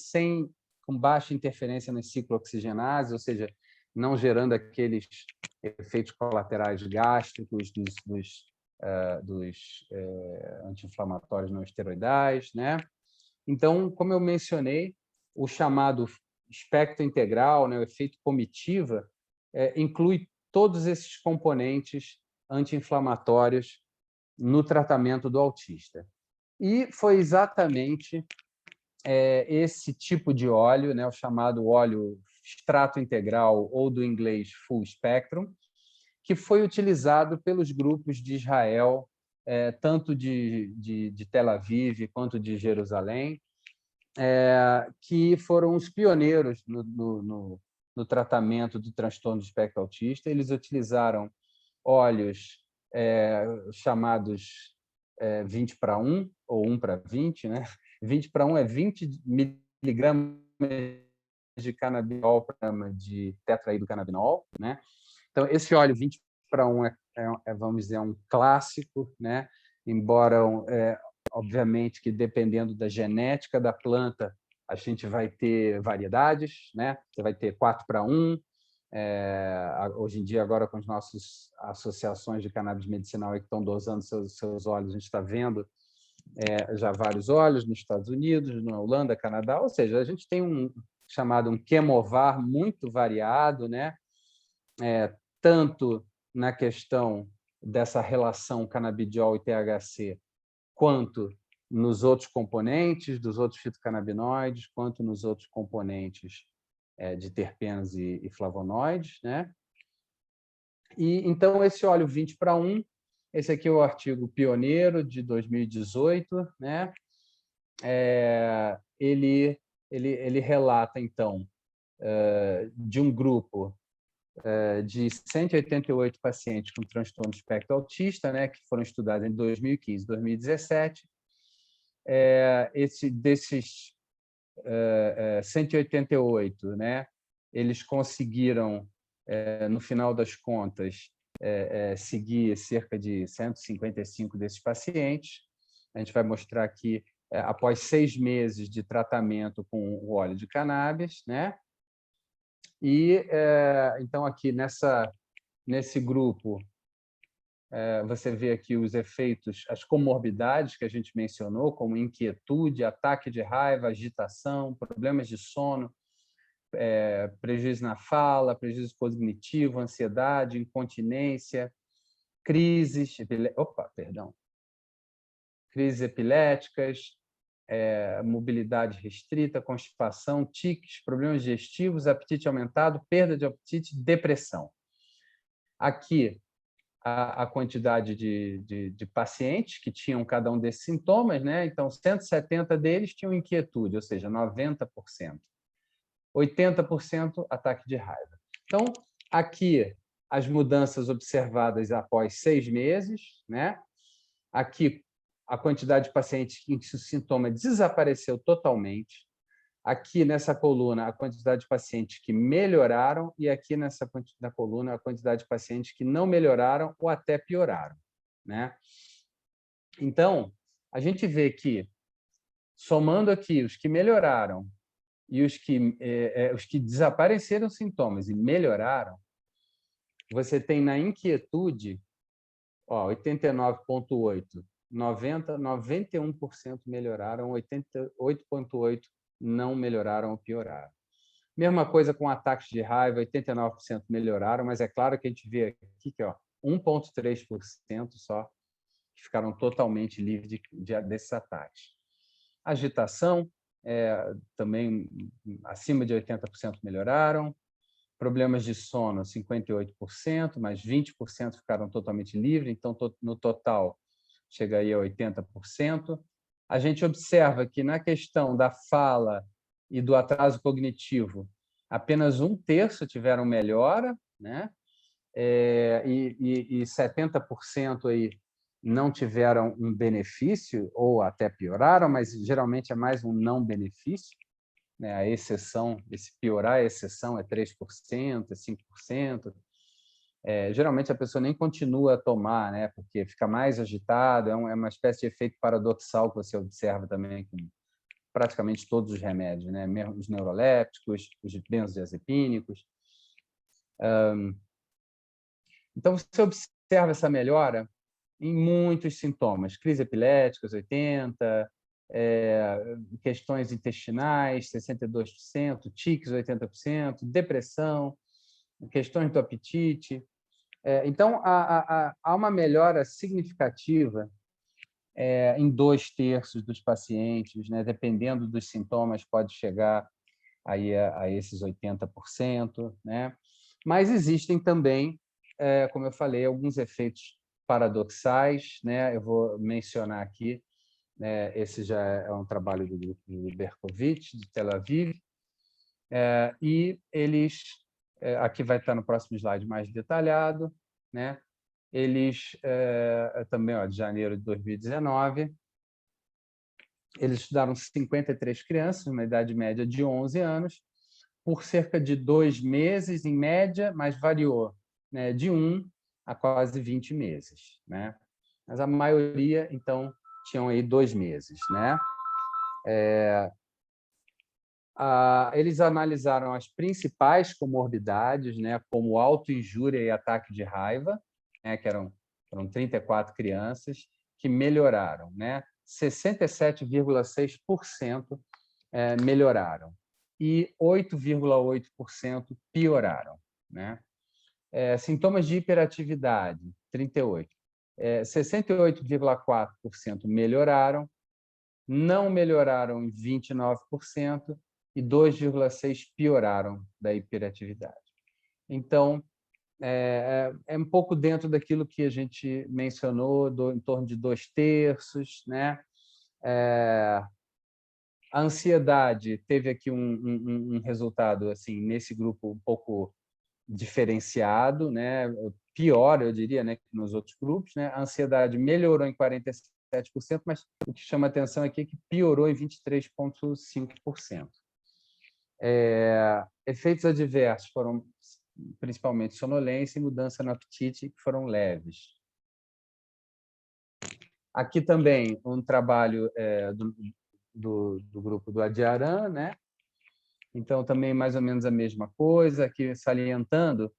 com baixa interferência nas ciclooxigenases, ou seja, não gerando aqueles efeitos colaterais gástricos dos anti-inflamatórios não esteroidais, né? Então, como eu mencionei, o chamado espectro integral, né, o efeito comitiva, inclui todos esses componentes anti-inflamatórios no tratamento do autista. E foi exatamente esse tipo de óleo, né, o chamado óleo extrato integral, ou do inglês full spectrum, que foi utilizado pelos grupos de Israel, tanto de Tel Aviv quanto de Jerusalém, que foram os pioneiros no no tratamento do transtorno do espectro autista. Eles utilizaram óleos chamados 20:1, ou 1:20, né? 20:1 é 20 miligramas de canabidiol de tetraidrocannabinol, né? Então, esse óleo 20:1 vamos dizer, um clássico, né? Embora, obviamente, que dependendo da genética da planta, a gente vai ter variedades, né? Você vai ter 4:1. Hoje em dia, agora com as nossas associações de cannabis medicinal que estão dosando seus óleos, a gente está vendo já vários óleos nos Estados Unidos, na Holanda, Canadá, ou seja, a gente tem um chemovar muito variado, né? Tanto na questão dessa relação canabidiol e THC, quanto nos outros componentes dos outros fitocannabinoides, quanto nos outros componentes de terpenos e flavonoides, né? E então esse óleo 20:1, esse aqui é o artigo pioneiro de 2018, né? Ele relata então de um grupo de 188 pacientes com transtorno de espectro autista, né, que foram estudados em 2015 e 2017. Desses 188, né, eles conseguiram, no final das contas, seguir cerca de 155 desses pacientes. A gente vai mostrar aqui, após 6 meses de tratamento com o óleo de cannabis, né? E então aqui nesse grupo você vê aqui os efeitos, as comorbidades que a gente mencionou, como inquietude, ataque de raiva, agitação, problemas de sono, prejuízo na fala, prejuízo cognitivo, ansiedade, incontinência, crises epiléticas, mobilidade restrita, constipação, tiques, problemas digestivos, apetite aumentado, perda de apetite, depressão. Aqui, a quantidade de pacientes que tinham cada um desses sintomas, né? Então, 170 deles tinham inquietude, ou seja, 90%. 80% ataque de raiva. Então, aqui, as mudanças observadas após 6 meses, né? Aqui, a quantidade de pacientes em que o sintoma desapareceu totalmente. Aqui, nessa coluna, a quantidade de pacientes que melhoraram e aqui nessa coluna, a quantidade de pacientes que não melhoraram ou até pioraram, né? Então, a gente vê que, somando aqui os que melhoraram e os que desapareceram sintomas e melhoraram, você tem na inquietude 89,8%, 91% melhoraram, 88,8% não melhoraram ou pioraram. Mesma coisa com ataques de raiva, 89% melhoraram, mas é claro que a gente vê aqui que 1,3% só que ficaram totalmente livres desses ataques. Agitação, também acima de 80% melhoraram. Problemas de sono, 58%, mas 20% ficaram totalmente livres, então no total chega aí a 80%. A gente observa que na questão da fala e do atraso cognitivo, apenas 1/3 tiveram melhora, né? E 70% aí não tiveram um benefício ou até pioraram, mas geralmente é mais um não benefício, né? A exceção, esse piorar, a exceção é 3%, é 5%. Geralmente a pessoa nem continua a tomar, né? Porque fica mais agitado, é uma espécie de efeito paradoxal que você observa também com praticamente todos os remédios, né? Mesmo os neurolépticos, os benzodiazepínicos. Então, você observa essa melhora em muitos sintomas, crise epiléticas, 80%, questões intestinais, 62%, tiques, 80%, depressão, questões do apetite. Então, há uma melhora significativa em 2/3 dos pacientes, né? Dependendo dos sintomas, pode chegar aí a esses 80%, né? Mas existem também, como eu falei, alguns efeitos paradoxais, né? Eu vou mencionar aqui, esse já é um trabalho do grupo de Berkovitch, de Tel Aviv, e eles aqui vai estar no próximo slide mais detalhado, né? Eles, também, ó, de janeiro de 2019, eles estudaram 53 crianças, uma idade média de 11 anos, por cerca de 2 meses, em média, mas variou, né, de 1 a quase 20 meses, né? Mas a maioria, então, tinham aí 2 meses, né? Eles analisaram as principais comorbidades, né, como autoinjúria e ataque de raiva, né, que eram 34 crianças, que melhoraram, né? 67,6% melhoraram e 8,8% pioraram, né? Sintomas de hiperatividade, 38. 68,4% melhoraram, não melhoraram em 29% e 2,6% pioraram da hiperatividade. Então, é um pouco dentro daquilo que a gente mencionou, em torno de 2/3, né? A ansiedade teve aqui um resultado assim nesse grupo um pouco diferenciado, né? Pior, eu diria, né, que nos outros grupos, né? A ansiedade melhorou em 47%, mas o que chama atenção aqui é que piorou em 23,5%. Efeitos adversos foram principalmente sonolência e mudança no apetite, que foram leves. Aqui também um trabalho do grupo do Adiaran, né? Então, também mais ou menos a mesma coisa, aqui salientando,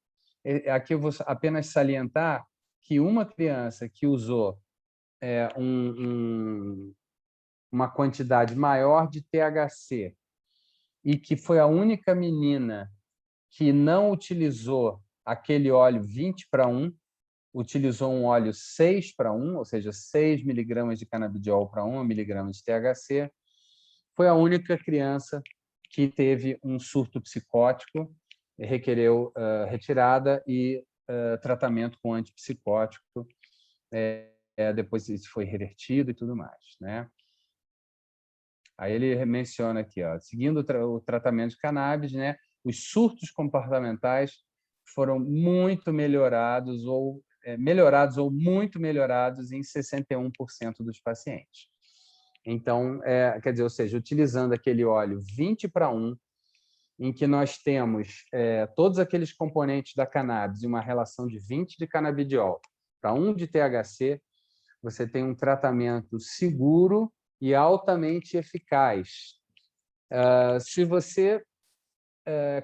aqui eu vou apenas salientar que uma criança que usou uma quantidade maior de THC e que foi a única menina que não utilizou aquele óleo 20/1, utilizou um óleo 6/1, ou seja, 6 miligramas de canabidiol para 1 miligrama de THC, foi a única criança que teve um surto psicótico, requereu retirada e tratamento com antipsicótico. Depois isso foi revertido e tudo mais, né? Aí ele menciona aqui, ó, seguindo o tratamento de cannabis, né, os surtos comportamentais foram muito melhorados ou muito melhorados em 61% dos pacientes. Então, quer dizer, ou seja, utilizando aquele óleo 20/1, em que nós temos todos aqueles componentes da cannabis e uma relação de 20 de canabidiol para 1 de THC, você tem um tratamento seguro e altamente eficaz. Se você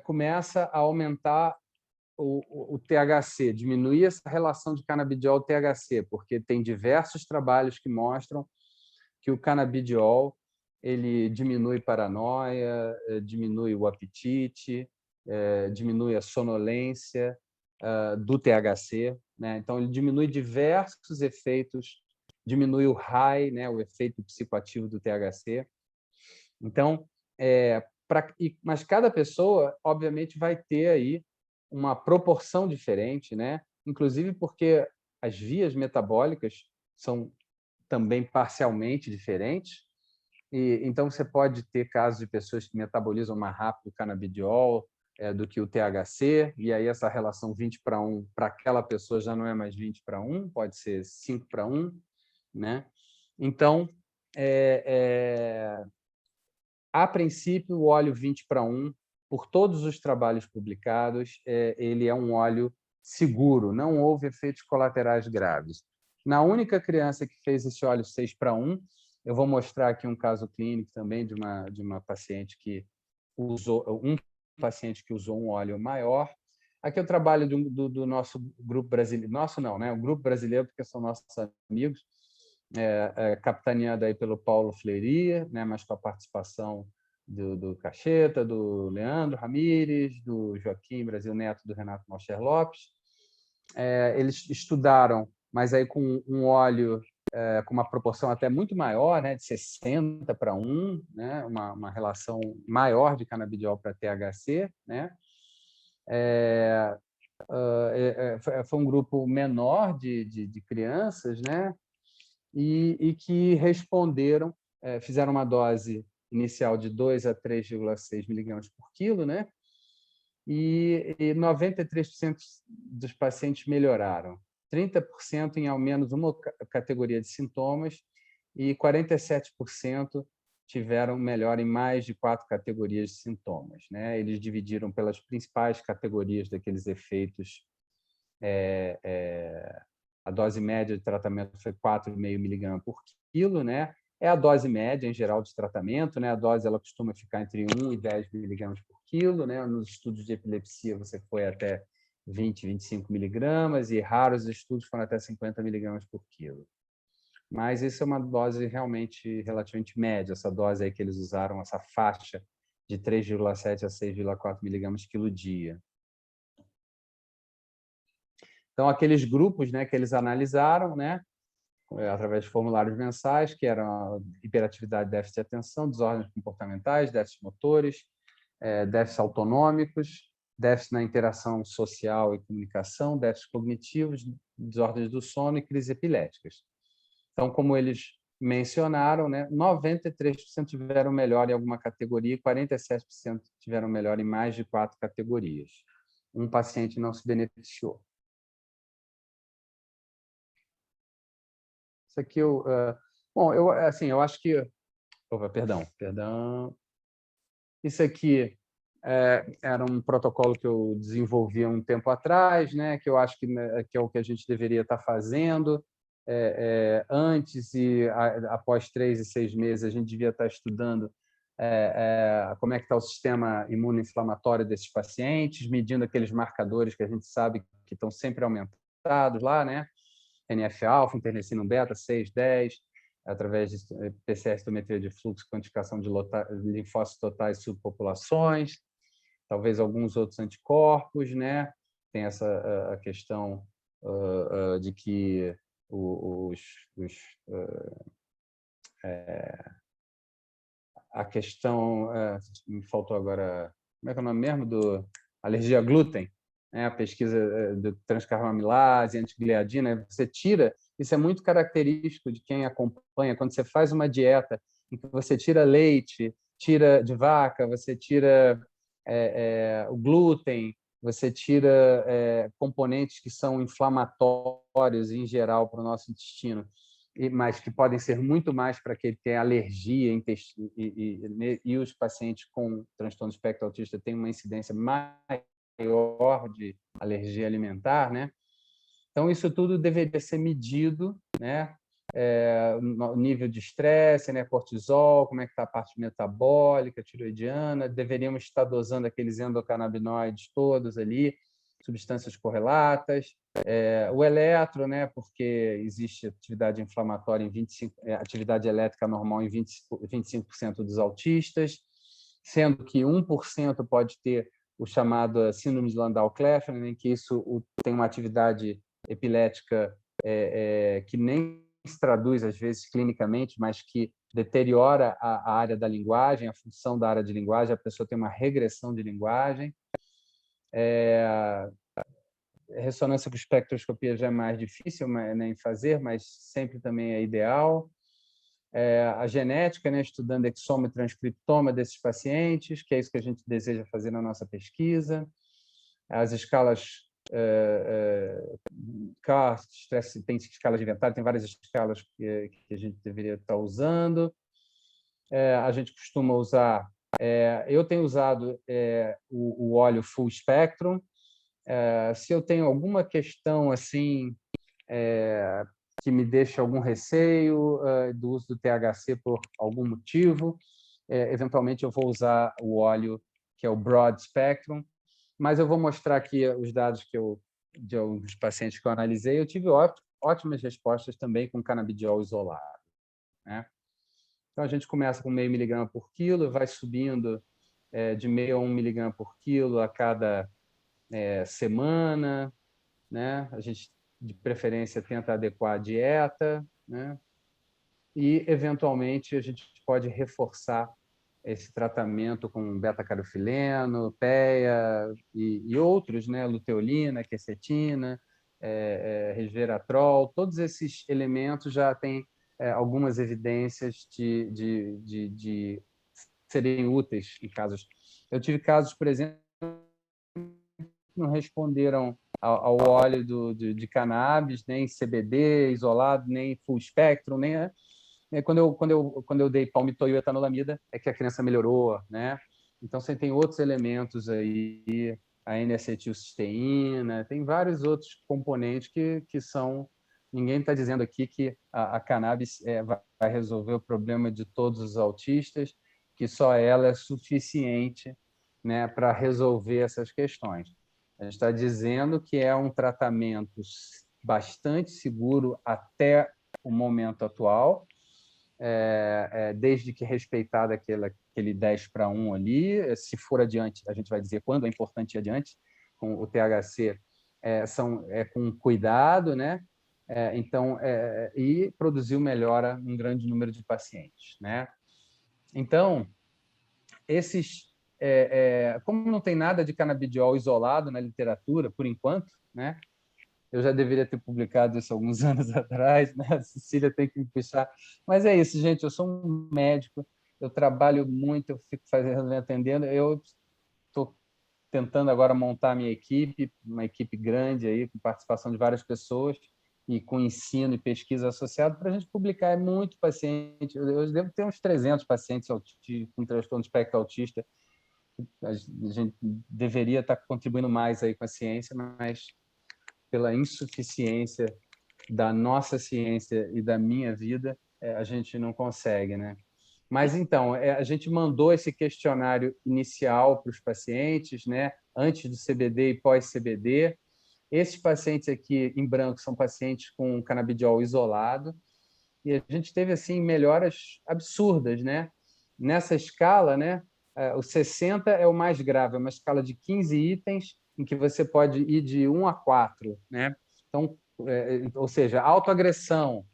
começa a aumentar o THC, diminuir essa relação de canabidiol-THC, porque tem diversos trabalhos que mostram que o canabidiol ele diminui paranoia, diminui o apetite, diminui a sonolência do THC, né? Então ele diminui diversos efeitos, diminui o high, né, o efeito psicoativo do THC. Então, mas cada pessoa, obviamente, vai ter aí uma proporção diferente, né? Inclusive porque as vias metabólicas são também parcialmente diferentes. E então você pode ter casos de pessoas que metabolizam mais rápido o canabidiol do que o THC, e aí essa relação 20/1 para aquela pessoa já não é mais 20/1, pode ser 5/1, né? Então, a princípio, o óleo 20/1, por todos os trabalhos publicados, ele é um óleo seguro, não houve efeitos colaterais graves. Na única criança que fez esse óleo 6/1, eu vou mostrar aqui um caso clínico também de uma paciente que usou um óleo maior. Aqui é o trabalho do nosso grupo brasileiro, nosso não, né? O grupo brasileiro, porque são nossos amigos, capitaneado aí pelo Paulo Fleiria, né? Mas com a participação do Cacheta, do Leandro Ramires, do Joaquim Brasil Neto, do Renato Malcher Lopes. Eles estudaram, mas aí com um óleo com uma proporção até muito maior, né, de 60/1, né, uma relação maior de canabidiol para THC, né? Foi um grupo menor de crianças, né, e que responderam, fizeram uma dose inicial de 2 a 3,6 miligramas por quilo, né? e 93% dos pacientes melhoraram. 30% em ao menos uma categoria de sintomas e 47% tiveram melhora em mais de 4 categorias de sintomas, né? Eles dividiram pelas principais categorias daqueles efeitos. A dose média de tratamento foi 4,5 mg por quilo, né? É a dose média, em geral, de tratamento, né? A dose ela costuma ficar entre 1 e 10 mg por quilo, né? Nos estudos de epilepsia, você foi até 20, 25 miligramas, e raros estudos foram até 50 miligramas por quilo. Mas isso é uma dose realmente relativamente média, essa dose aí que eles usaram, essa faixa de 3,7 a 6,4 miligramas quilo dia. Então, aqueles grupos, né, que eles analisaram, né, através de formulários mensais, que eram hiperatividade, déficit de atenção, desordens comportamentais, déficits motores, déficits autonômicos, déficit na interação social e comunicação, déficits cognitivos, desordens do sono e crises epiléticas. Então, como eles mencionaram, né, 93% tiveram melhor em alguma categoria e 47% tiveram melhor em mais de 4 categorias. Um paciente não se beneficiou. Isso aqui bom, eu acho que opa, perdão. Isso aqui era um protocolo que eu desenvolvi há um tempo atrás, né, que eu acho que é o que a gente deveria estar fazendo. Antes e após 3 e 6 meses, a gente devia estar estudando como é que está o sistema imunoinflamatório desses pacientes, medindo aqueles marcadores que a gente sabe que estão sempre aumentados lá, né? NF-alfa, interleucina beta, 6, 10, através de PCR, citometria de fluxo, quantificação de linfócitos totais e subpopulações, talvez alguns outros anticorpos, né? Tem essa a questão de que a questão me faltou agora, como é que é o nome mesmo do alergia a glúten, né? A pesquisa do transcarbamilase, antigliadina, você tira, isso é muito característico de quem acompanha, quando você faz uma dieta em que você tira leite, tira de vaca, você tira o glúten, você tira componentes que são inflamatórios em geral para o nosso intestino, mas que podem ser muito mais para quem tem alergia e os pacientes com transtorno do espectro autista têm uma incidência maior de alergia alimentar, né? Então, isso tudo deveria ser medido, né? O nível de estresse, né? Cortisol, como é que está a parte metabólica, tiroidiana, deveríamos estar dosando aqueles endocannabinoides todos ali, substâncias correlatas, o eletro, né? Porque existe atividade inflamatória em 25%, atividade elétrica normal em 25% dos autistas, sendo que 1% pode ter o chamado síndrome de Landau-Kleffner, em que isso tem uma atividade epilética que nem se traduz, às vezes, clinicamente, mas que deteriora a área da linguagem, a função da área de linguagem, a pessoa tem uma regressão de linguagem. Ressonância com espectroscopia já é mais difícil em fazer, mas sempre também é ideal. A genética, né, estudando exoma e transcriptoma desses pacientes, que é isso que a gente deseja fazer na nossa pesquisa. As escalas tem escalas de inventário, tem várias escalas que a gente deveria estar usando. A gente costuma usar, eu tenho usado o óleo full spectrum. Se eu tenho alguma questão assim que me deixa algum receio do uso do THC por algum motivo, eventualmente eu vou usar o óleo que é o broad spectrum, mas eu vou mostrar aqui os dados de alguns pacientes que eu analisei. Eu tive ótimas respostas também com canabidiol isolado, né? Então, a gente começa com 0,5 miligrama por quilo, vai subindo de 0,5 a 1 miligrama por quilo a cada semana, né? A gente, de preferência, tenta adequar a dieta, né? E, eventualmente, a gente pode reforçar esse tratamento com beta-carofileno, PEA e outros, né? Luteolina, quercetina, resveratrol, todos esses elementos já têm algumas evidências de serem úteis em casos. Eu tive casos, por exemplo, não responderam ao óleo de cannabis, nem CBD isolado, nem full spectrum, nem quando eu dei palmitoil e etanolamida, é que a criança melhorou, né? Então, você tem outros elementos aí, a N-acetilcisteína, tem vários outros componentes que são... Ninguém está dizendo aqui que a cannabis vai resolver o problema de todos os autistas, que só ela é suficiente, né, para resolver essas questões. A gente está dizendo que é um tratamento bastante seguro até o momento atual, desde que respeitar aquele 10:1 ali. Se for adiante, a gente vai dizer quando é importante ir adiante, com o THC com cuidado, né? Então, e produziu melhora em um grande número de pacientes, né? Então, como não tem nada de canabidiol isolado na literatura, por enquanto, né? Eu já deveria ter publicado isso alguns anos atrás, né? A Cecília tem que me puxar. Mas é isso, gente. Eu sou um médico, eu trabalho muito, eu fico atendendo. Eu estou tentando agora montar a minha equipe, uma equipe grande aí, com participação de várias pessoas e com ensino e pesquisa associado para a gente publicar. É muito paciente. Eu devo ter uns 300 pacientes com transtorno de espectro autista. A gente deveria estar contribuindo mais aí com a ciência, mas pela insuficiência da nossa ciência e da minha vida, a gente não consegue, né? Mas, então, a gente mandou esse questionário inicial para os pacientes, né? Antes do CBD e pós-CBD. Esses pacientes aqui, em branco, são pacientes com canabidiol isolado, e a gente teve, assim, melhoras absurdas, né? Nessa escala, né? O 60 é o mais grave, é uma escala de 15 itens, em que você pode ir de 1 a 4, né? Então, ou seja, autoagressão,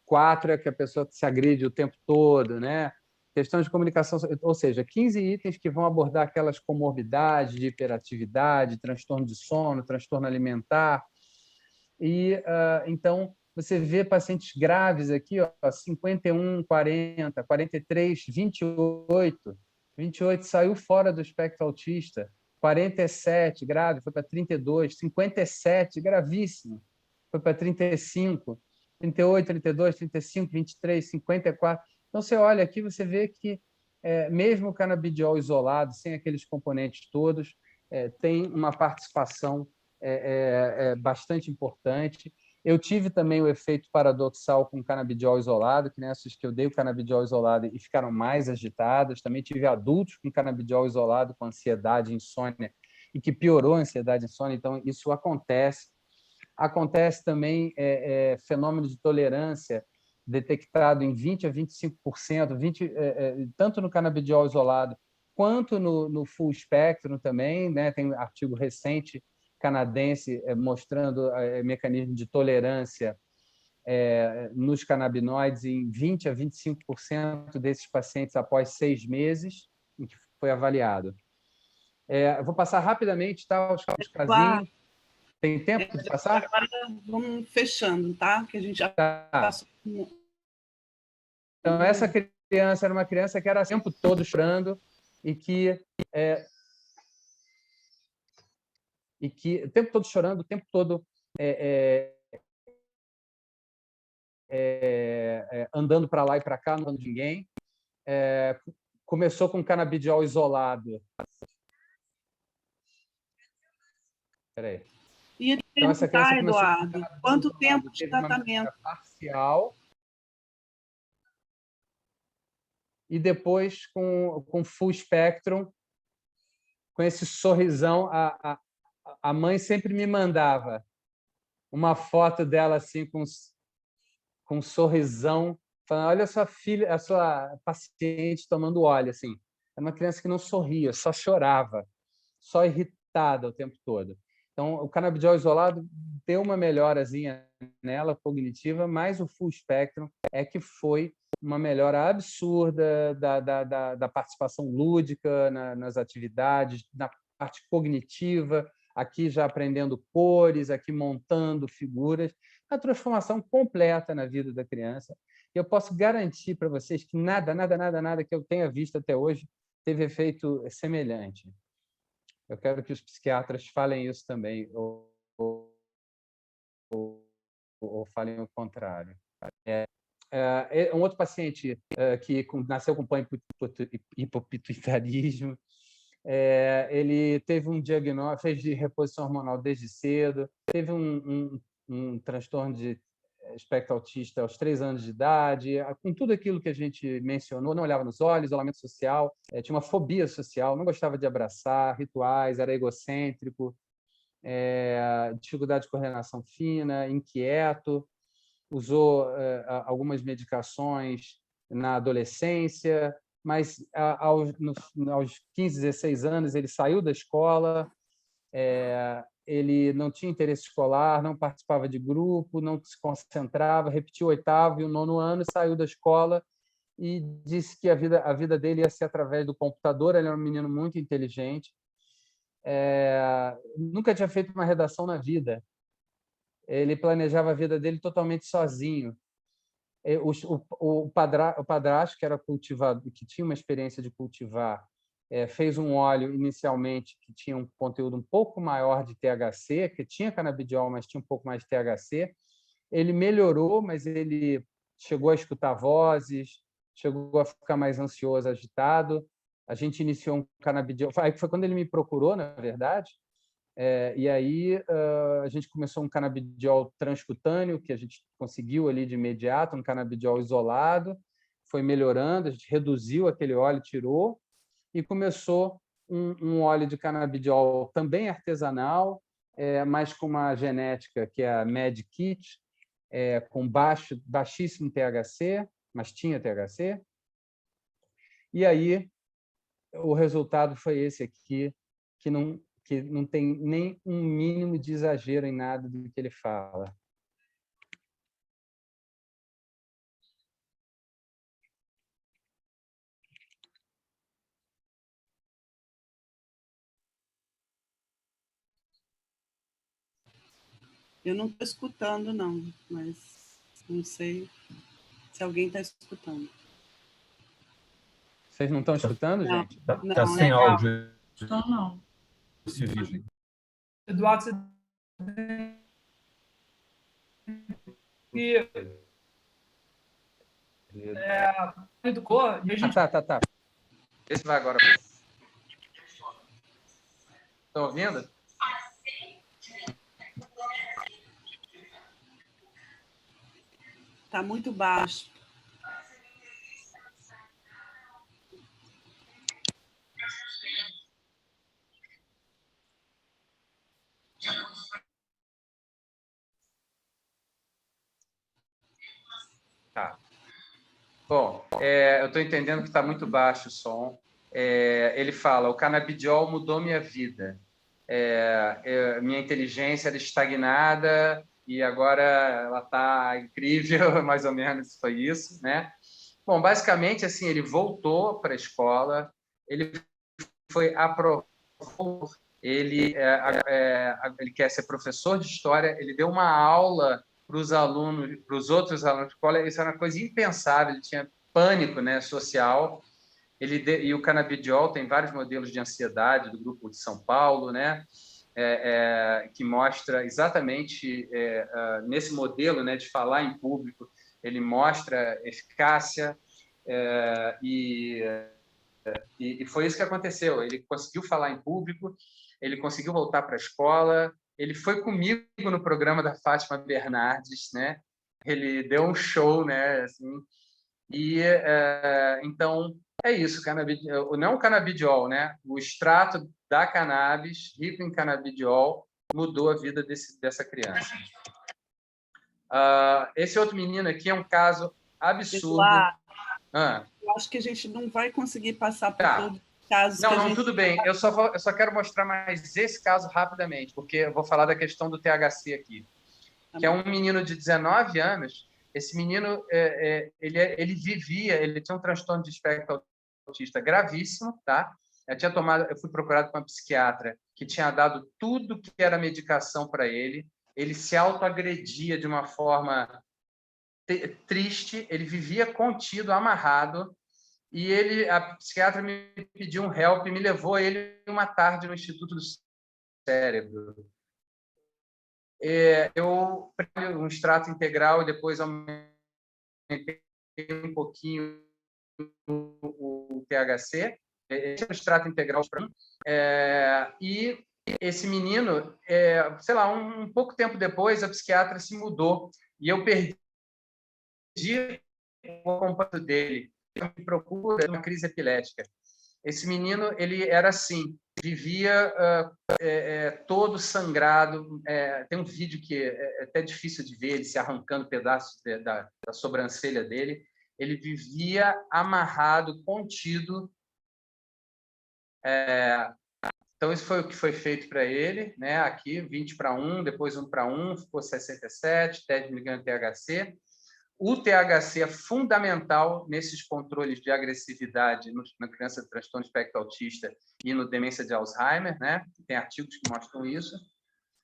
4 é que a pessoa se agride o tempo todo, né? Questão de comunicação, ou seja, 15 itens que vão abordar aquelas comorbidades de hiperatividade, transtorno de sono, transtorno alimentar. E, então, você vê pacientes graves aqui, ó, 51, 40, 43, 28. 28 saiu fora do espectro autista. 47, grave, foi para 32. 57, gravíssimo, foi para 35. 38, 32, 35, 23, 54. Então, você olha aqui, você vê que mesmo o canabidiol isolado, sem aqueles componentes todos, tem uma participação bastante importante. Eu tive também o efeito paradoxal com o canabidiol isolado, que nessas que eu dei o canabidiol isolado e ficaram mais agitadas. Também tive adultos com canabidiol isolado, com ansiedade, insônia, e que piorou a ansiedade e insônia. Então, isso acontece. Acontece também fenômeno de tolerância detectado em 20 a 25%, tanto no canabidiol isolado quanto no full spectrum também, né? Tem um artigo recente canadense mostrando mecanismo de tolerância nos canabinoides em 20 a 25% desses pacientes após 6 meses em que foi avaliado. Eu vou passar rapidamente, tá, os casinhos. Tem tempo de passar? Agora vamos fechando, tá? Que a gente já passou. Então, essa criança era uma criança que era o tempo todo chorando e que o tempo todo chorando, o tempo todo andando para lá e para cá, não andando de ninguém. Começou com canabidiol isolado. Espera aí. Então, essa criança começou Eduardo, quanto tempo de tratamento? Parcial. E depois com full spectrum, com esse sorrisão. A mãe sempre me mandava uma foto dela assim com um sorrisão, falando: olha a sua filha, a sua paciente tomando óleo, assim. É uma criança que não sorria, só chorava, só irritada o tempo todo. Então, o canabidiol isolado deu uma melhorazinha nela, cognitiva, mas o full spectrum é que foi uma melhora absurda da participação lúdica nas atividades, na parte cognitiva, aqui já aprendendo cores, aqui montando figuras, a transformação completa na vida da criança. E eu posso garantir para vocês que nada que eu tenha visto até hoje teve efeito semelhante. Eu quero que os psiquiatras falem isso também, ou falem o contrário. Um outro paciente que nasceu com hipopituitarismo, ele teve um diagnóstico, fez de reposição hormonal desde cedo, teve um transtorno de espectro autista aos 3 anos de idade, com tudo aquilo que a gente mencionou, não olhava nos olhos, isolamento social, tinha uma fobia social, não gostava de abraçar, rituais, era egocêntrico, dificuldade de coordenação fina, inquieto, usou algumas medicações na adolescência, mas aos 15, 16 anos ele saiu da escola, ele não tinha interesse escolar, não participava de grupo, não se concentrava, repetiu o 8º e o 9º ano, saiu da escola e disse que a vida dele ia ser através do computador. Ele era um menino muito inteligente, nunca tinha feito uma redação na vida. Ele planejava a vida dele totalmente sozinho. O padrasto, que era cultivador, que tinha uma experiência de cultivar, fez um óleo inicialmente que tinha um conteúdo um pouco maior de THC, que tinha canabidiol, mas tinha um pouco mais de THC. Ele melhorou, mas ele chegou a escutar vozes, chegou a ficar mais ansioso, agitado. A gente iniciou um canabidiol. Foi quando ele me procurou, na verdade. E aí a gente começou um canabidiol transcutâneo, que a gente conseguiu ali de imediato, um canabidiol isolado, foi melhorando, a gente reduziu aquele óleo, tirou, e começou um óleo de canabidiol também artesanal, mas com uma genética que é a MedKit, com baixíssimo THC, mas tinha THC. E aí o resultado foi esse aqui, que não tem nem um mínimo de exagero em nada do que ele fala. Eu não estou escutando, não, mas não sei se alguém está escutando. Vocês não estão escutando, Não, gente? Tá sem áudio. Então, não. Esse vídeo. Eduardo, você... E educou e a gente... Tá. Esse vai agora. Estão ouvindo? Está muito baixo. Tá. Bom, eu estou entendendo que está muito baixo o som. Ele fala: o canabidiol mudou minha vida. Minha inteligência era estagnada e agora ela está incrível, mais ou menos foi isso, né? Bom, basicamente, assim, ele voltou para a escola, ele foi aprovado, ele quer ser professor de história, ele deu uma aula para os alunos, para os outros alunos de escola. Isso era uma coisa impensável, ele tinha pânico, né, social. E o canabidiol tem vários modelos de ansiedade do Grupo de São Paulo, né, que mostra exatamente nesse modelo, né, de falar em público, ele mostra eficácia, e foi isso que aconteceu. Ele conseguiu falar em público, ele conseguiu voltar para a escola, ele foi comigo no programa da Fátima Bernardes, né? Ele deu um show, né? Assim, e então é isso, não o canabidiol, né? O extrato da cannabis, rico em canabidiol, mudou a vida dessa criança. Esse outro menino aqui é um caso absurdo. Eu acho que a gente não vai conseguir passar por todos os casos. Não, tudo bem. Eu só quero mostrar mais esse caso rapidamente, porque eu vou falar da questão do THC aqui, que é um menino de 19 anos. Esse menino, ele tinha um transtorno de espectro autista gravíssimo, tá? Eu fui procurado por uma psiquiatra que tinha dado tudo que era medicação para ele. Ele se autoagredia de uma forma triste, ele vivia contido, amarrado. e a psiquiatra me pediu um help e me levou ele uma tarde no Instituto do Cérebro. Eu preparei um extrato integral e depois aumentei um pouquinho o THC. Esse é o extrato integral para mim. E esse menino, sei lá, um pouco tempo depois, a psiquiatra se mudou e eu perdi o acompanhamento dele. Ele me procura uma crise epilética. Esse menino, ele era assim, vivia todo sangrado. Tem um vídeo que é até difícil de ver, ele se arrancando pedaços da sobrancelha dele. Ele vivia amarrado, contido. Então, isso foi o que foi feito para ele, né? Aqui, 20:1, depois 1:1, ficou 67, 10 mg de THC. O THC é fundamental nesses controles de agressividade na criança de transtorno de espectro autista e no demência de Alzheimer, né? Tem artigos que mostram isso.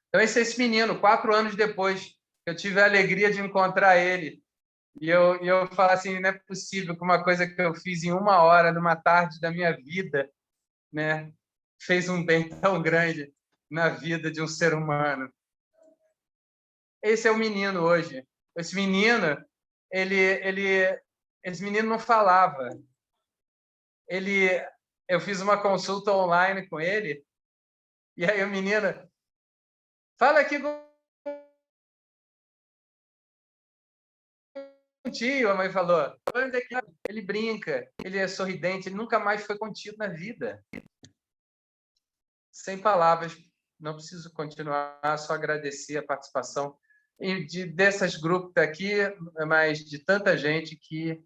Então, esse menino, 4 anos depois, eu tive a alegria de encontrar ele. E eu falo assim, não é possível que uma coisa que eu fiz em 1 hora, numa tarde da minha vida, né, fez um bem tão grande na vida de um ser humano. Esse é o menino hoje. Esse menino, esse menino não falava. Eu fiz uma consulta online com ele, e aí o menino, fala aqui contigo, a mãe falou. Ele brinca, ele é sorridente, ele nunca mais foi contido na vida. Sem palavras, não preciso continuar, só agradecer a participação dessas grupos aqui, mas de tanta gente que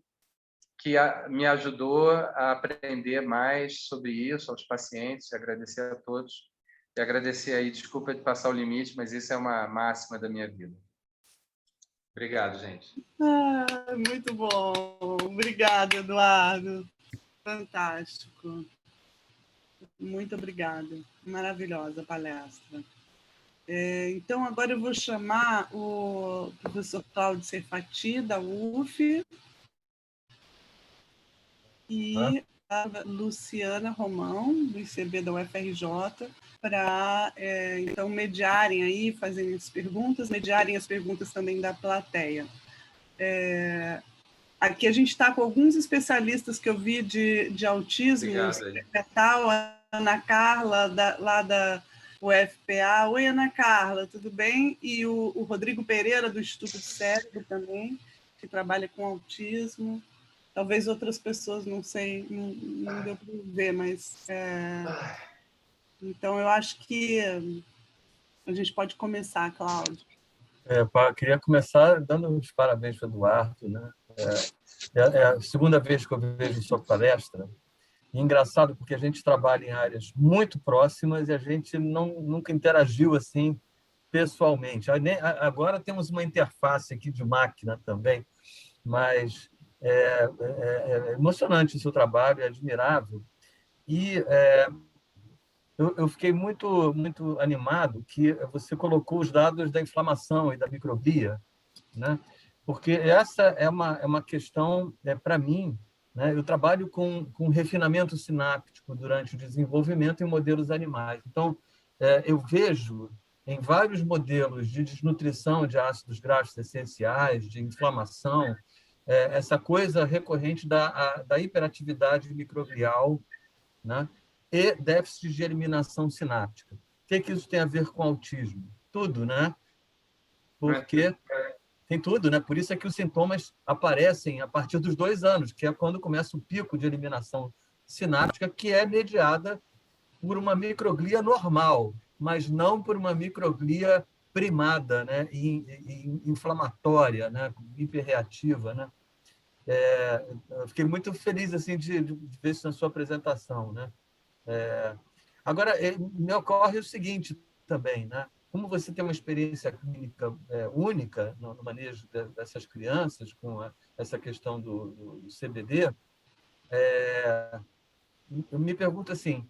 me ajudou a aprender mais sobre isso, aos pacientes, agradecer a todos. E agradecer aí, desculpa de passar o limite, mas isso é uma máxima da minha vida. Obrigado, gente. Muito bom. Obrigada, Eduardo. Fantástico. Muito obrigada. Maravilhosa palestra. Então, agora eu vou chamar o professor Cláudio Serfati, da UF, e a Luciana Romão, do ICB da UFRJ, para, então, mediarem aí, fazerem as perguntas, mediarem as perguntas também da plateia. Aqui a gente está com alguns especialistas que eu vi de autismo mental, a Ana Carla, lá da UFPA. Oi, Ana Carla, tudo bem? E o Rodrigo Pereira, do Instituto do Cérebro também, que trabalha com autismo. Talvez outras pessoas, não sei, não deu para ver, mas... Então, eu acho que a gente pode começar, Cláudio. Queria começar dando os parabéns para o Eduardo, né? É a segunda vez que eu vejo sua palestra. E engraçado, porque a gente trabalha em áreas muito próximas e a gente nunca interagiu assim pessoalmente. Agora temos uma interface aqui de máquina também, mas é emocionante o seu trabalho, é admirável. E eu fiquei muito, muito animado que você colocou os dados da inflamação e da microglia, né? Porque essa é uma questão, para mim, né? Eu trabalho com refinamento sináptico durante o desenvolvimento em modelos animais. Então, eu vejo em vários modelos de desnutrição de ácidos graxos essenciais, de inflamação, essa coisa recorrente da hiperatividade microglial, né? E déficit de eliminação sináptica. O que isso tem a ver com autismo? Tudo, né? Porque tem tudo, né? Por isso é que os sintomas aparecem a partir dos 2 anos, que é quando começa o pico de eliminação sináptica, que é mediada por uma microglia normal, mas não por uma microglia primada, né? E inflamatória, né? Hiperreativa, né? Eu fiquei muito feliz assim de ver isso na sua apresentação, né? Agora, me ocorre o seguinte também, né? Como você tem uma experiência clínica única no manejo dessas crianças, com essa questão do CBD, eu me pergunto assim,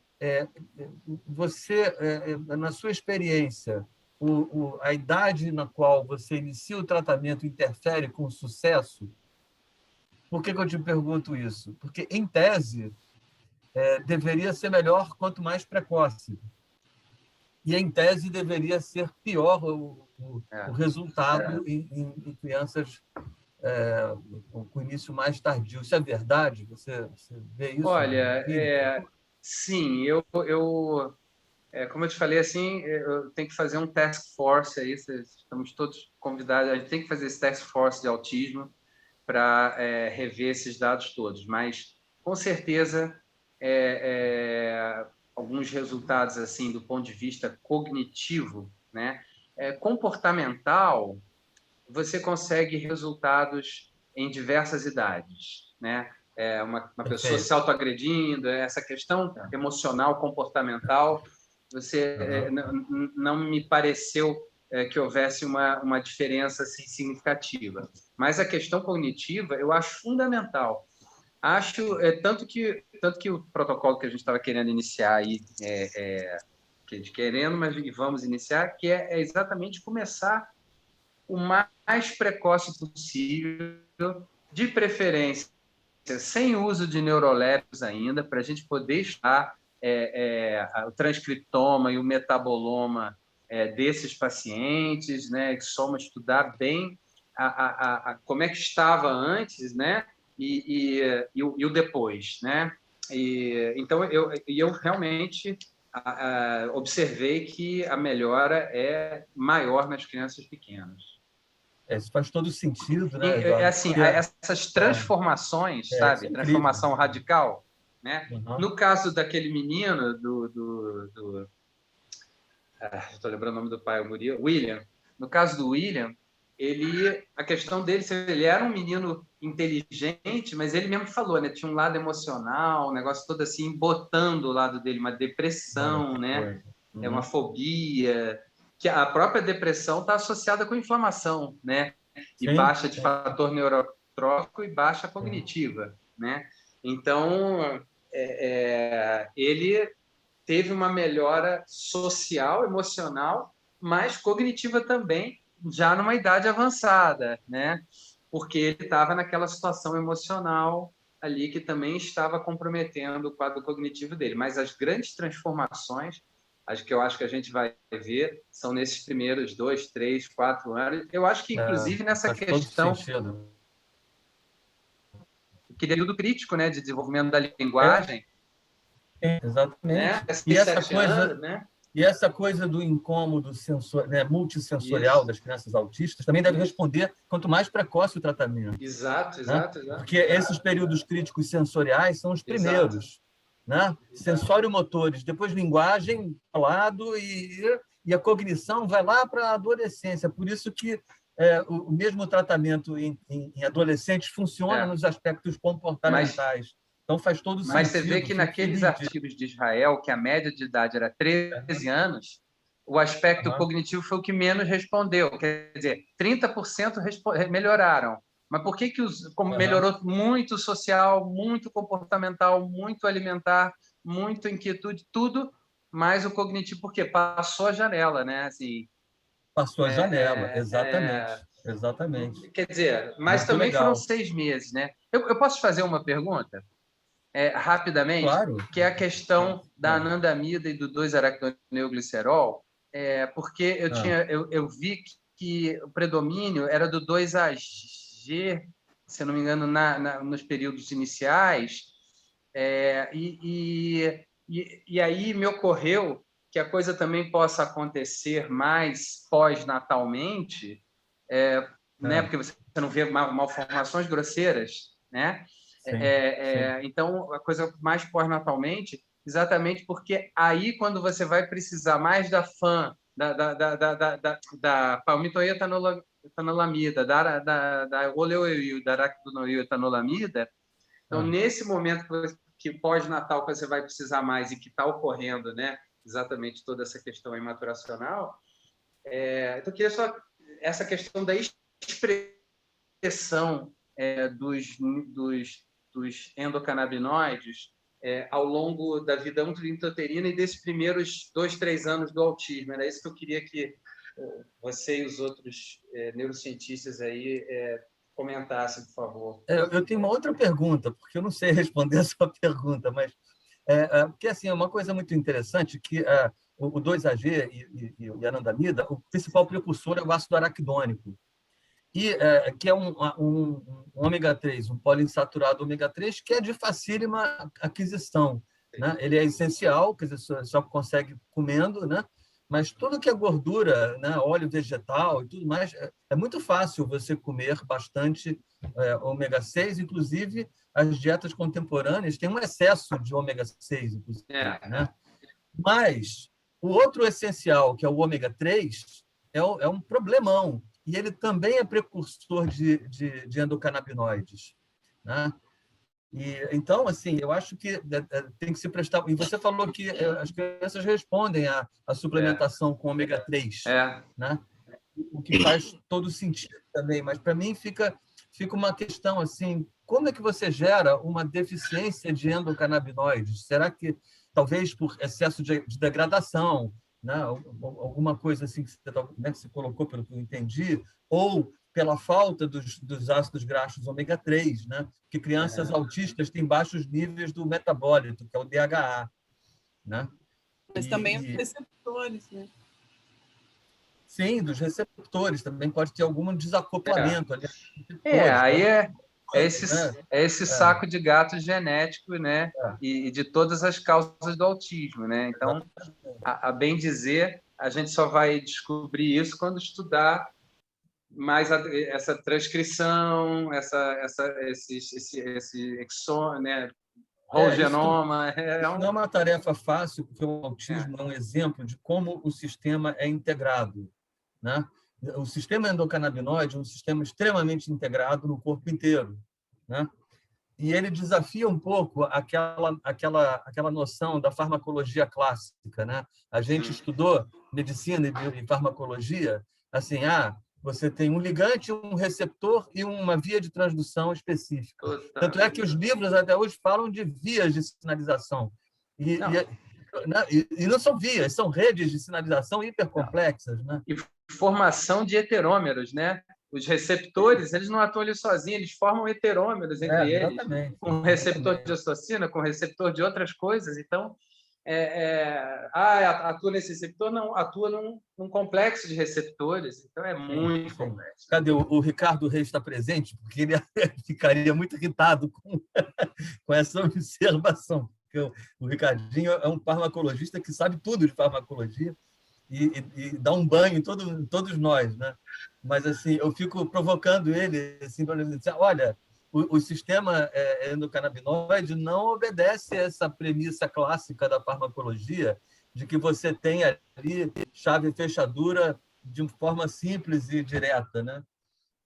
você, na sua experiência, a idade na qual você inicia o tratamento interfere com o sucesso Por que eu te pergunto isso? Porque, em tese, deveria ser melhor quanto mais precoce. E, em tese, deveria ser pior o resultado em crianças com início mais tardio. Isso é verdade? Você vê isso? Olha, sim, como eu te falei, assim, eu tenho que fazer um task force aí, estamos todos convidados, a gente tem que fazer esse task force de autismo para rever esses dados todos, mas com certeza alguns resultados assim do ponto de vista cognitivo, né, comportamental, você consegue resultados em diversas idades, né? Uma pessoa se autoagredindo, essa questão emocional, comportamental, não me pareceu que houvesse uma diferença assim, significativa. Mas a questão cognitiva eu acho fundamental. Acho tanto que o protocolo que a gente estava querendo iniciar aí, mas vamos iniciar, que é exatamente começar o mais precoce possível, de preferência sem uso de neurolépticos ainda, para a gente poder estudar o transcriptoma e o metaboloma desses pacientes, né, que somos estudar bem como é que estava antes, né, e o depois, né? Então eu realmente observei que a melhora é maior nas crianças pequenas. Isso faz todo sentido, né, Eduardo? Assim, essas transformações, sabe? Transformação radical, né? Uhum. No caso daquele menino estou lembrando o nome do pai, o William. No caso do William, a questão dele, ele era um menino inteligente, mas ele mesmo falou, né? Tinha um lado emocional, um negócio todo assim, botando o lado dele, uma depressão, né? Uma fobia, que a própria depressão está associada com inflamação, né? E baixa de fator neurotrófico e baixa cognitiva, né? Então, ele teve uma melhora social, emocional, mas cognitiva também, já numa idade avançada, né? Porque ele estava naquela situação emocional ali que também estava comprometendo o quadro cognitivo dele. Mas as grandes transformações, as que eu acho que a gente vai ver, são nesses primeiros 2, 3, 4 anos. Eu acho que, inclusive, nessa questão que é tudo crítico, né, de desenvolvimento da linguagem. Exatamente. Né? E essa coisa do incômodo multissensorial das crianças autistas também deve responder quanto mais precoce o tratamento. Exato. Porque esses períodos críticos sensoriais são os primeiros. Né? Sensório-motores, depois linguagem ao lado e a cognição vai lá para a adolescência. Por isso que o mesmo tratamento em adolescentes funciona nos aspectos comportamentais. Então, faz todo sentido. Mas você vê que naqueles artigos de Israel, que a média de idade era 13 anos, o aspecto cognitivo foi o que menos respondeu. Quer dizer, 30% melhoraram. Mas por que melhorou muito social, muito comportamental, muito alimentar, muito inquietude, tudo, mas o cognitivo, por quê? Passou a janela, né? Assim, passou a janela, exatamente. Quer dizer, mas muito também legal. Foram 6 meses, né? Eu posso fazer uma pergunta? Rapidamente, claro. Que é a questão da anandamida e do 2-aractoneoglicerol, porque eu vi que o predomínio era do 2-AG, se não me engano, nos períodos iniciais, e aí me ocorreu que a coisa também possa acontecer mais pós-natalmente, né? Porque você não vê malformações grosseiras, né? Sim. Então, a coisa mais pós-natalmente, exatamente porque aí, quando você vai precisar mais da FAN, da palmitoetanolamida, da oleoil, da aracnoetanolamida, então, nesse momento que pós-natal que você vai precisar mais e que está ocorrendo, né, exatamente toda essa questão maturacional, então, eu queria só essa questão da expressão dos endocannabinoides ao longo da vida intrauterina e desses primeiros 2, 3 anos do autismo. Era isso que eu queria que você e os outros neurocientistas aí comentasse, por favor. Eu tenho uma outra pergunta, porque eu não sei responder a sua pergunta, mas porque assim, é uma coisa muito interessante que o 2-AG e a anandamida, o principal precursor é o ácido araquidônico, que é um ômega 3, um poliinsaturado ômega 3, que é de facílima aquisição, né? Ele é essencial, quer dizer, só consegue comendo, né? Mas tudo que é gordura, né, óleo vegetal e tudo mais, é muito fácil você comer bastante ômega 6, inclusive as dietas contemporâneas têm um excesso de ômega 6, inclusive, né? Mas o outro essencial, que é o ômega 3, é um problemão, e ele também é precursor de endocannabinoides, né? Então, assim, eu acho que tem que se prestar... E você falou que as crianças respondem à suplementação com ômega 3, né? O que faz todo sentido também, mas para mim fica uma questão assim, como é que você gera uma deficiência de endocannabinoides? Será que talvez por excesso de degradação, né? Alguma coisa assim que você colocou, pelo que eu entendi, ou pela falta dos ácidos graxos ômega 3, né? Porque crianças autistas têm baixos níveis do metabólito, que é o DHA, né? Mas também os receptores, né? Sim, dos receptores também pode ter algum desacoplamento ali. Aí é esse saco de gato genético, né? E de todas as causas do autismo, né? Então, a bem dizer, a gente só vai descobrir isso quando estudar mais essa transcrição, esse exome, né? Whole genoma. Não é uma tarefa fácil, porque o autismo é um exemplo de como o sistema é integrado, né? O sistema endocannabinoide é um sistema extremamente integrado no corpo inteiro, né? E ele desafia um pouco aquela noção da farmacologia clássica, né? A gente estudou medicina e farmacologia, assim, você tem um ligante, um receptor e uma via de transdução específica. Tanto é que os livros até hoje falam de vias de sinalização. E não são vias, são redes de sinalização hipercomplexas, né? E formação de heterômeros, né? Os receptores, eles não atuam ali sozinhos, eles formam heterômeros entre eles, com receptor de ocitocina, com receptor de outras coisas. Então, atua nesse receptor? Não, atua num complexo de receptores. Então, é muito complexo. Cadê? O Ricardo Reis está presente? Porque ele ficaria muito irritado com essa observação. Porque o Ricardinho é um farmacologista que sabe tudo de farmacologia e dá um banho em todos nós, né? Mas assim, eu fico provocando ele assim, para ele dizer, olha, o sistema endocannabinoide não obedece a essa premissa clássica da farmacologia de que você tem ali chave e fechadura de forma simples e direta, né?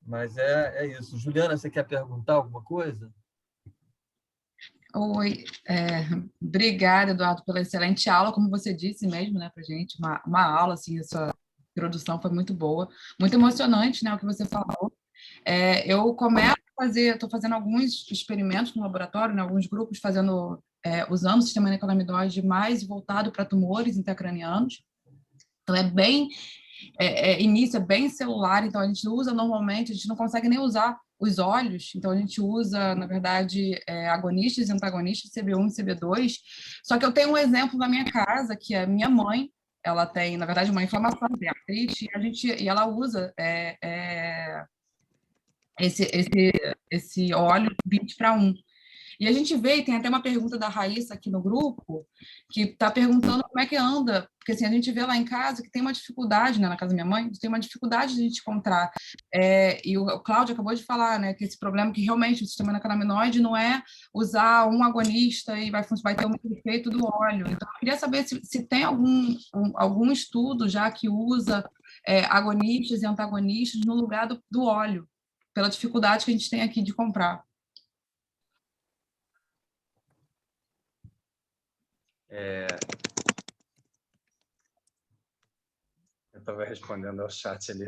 Mas é isso. Juliana, você quer perguntar alguma coisa? Oi, obrigada, Eduardo, pela excelente aula, como você disse mesmo, né, para gente, uma aula, assim, a sua introdução foi muito boa, muito emocionante, né, o que você falou. Eu começo a fazer, estou fazendo alguns experimentos no laboratório, né, alguns grupos usando o sistema endocannabinoide mais voltado para tumores intracranianos, então início é bem celular, então a gente usa normalmente, a gente não consegue nem usar os olhos, então a gente usa, na verdade, agonistas e antagonistas, CB1 e CB2, só que eu tenho um exemplo na minha casa, que é minha mãe, ela tem, na verdade, uma inflamação, tem artrite, e ela usa esse óleo 20:1. E a gente vê, e tem até uma pergunta da Raíssa aqui no grupo, que está perguntando como é que anda, porque assim, a gente vê lá em casa que tem uma dificuldade, né, na casa da minha mãe, tem uma dificuldade de a gente encontrar. E o Cláudio acabou de falar, né, que esse problema que realmente o sistema endocannabinoide não é usar um agonista e vai ter o mesmo efeito do óleo. Então, eu queria saber se tem algum estudo já que usa agonistas e antagonistas no lugar do óleo, pela dificuldade que a gente tem aqui de comprar. Eu estava respondendo ao chat ali.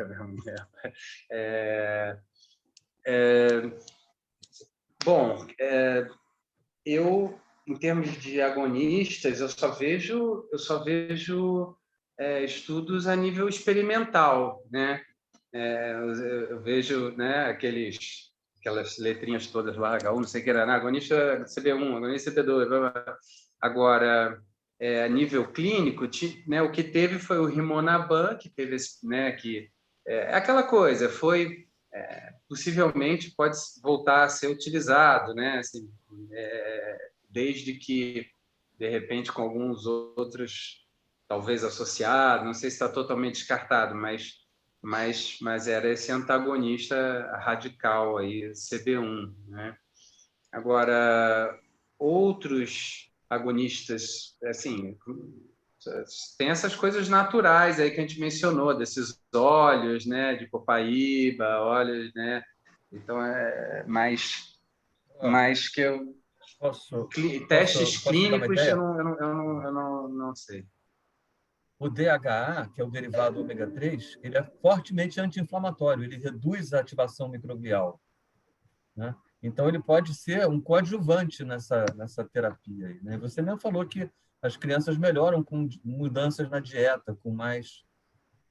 Bom, eu, em termos de agonistas, eu só vejo estudos a nível experimental, né? Eu vejo, né, aqueles aquelas letrinhas todas lá, H1, não sei o que era, agonista CB1, agonista CB2. Blá, blá. Agora, a nível clínico, né, o que teve foi o Rimonabant, que teve esse, né, que é aquela coisa, foi possivelmente pode voltar a ser utilizado, né, assim, desde que, de repente, com alguns outros, talvez associados, não sei se está totalmente descartado, mas era esse antagonista radical aí, CB1, né? Agora, outros agonistas, assim, tem essas coisas naturais aí que a gente mencionou, desses óleos, né, de copaíba, óleos, né? Então, mais que eu... Testes Posso dar uma clínicos, ideia? eu não sei. O DHA, que é o derivado ômega 3, ele é fortemente anti-inflamatório, ele reduz a ativação microglial, né? Então, ele pode ser um coadjuvante nessa terapia aí, né? Você mesmo falou que as crianças melhoram com mudanças na dieta, com mais...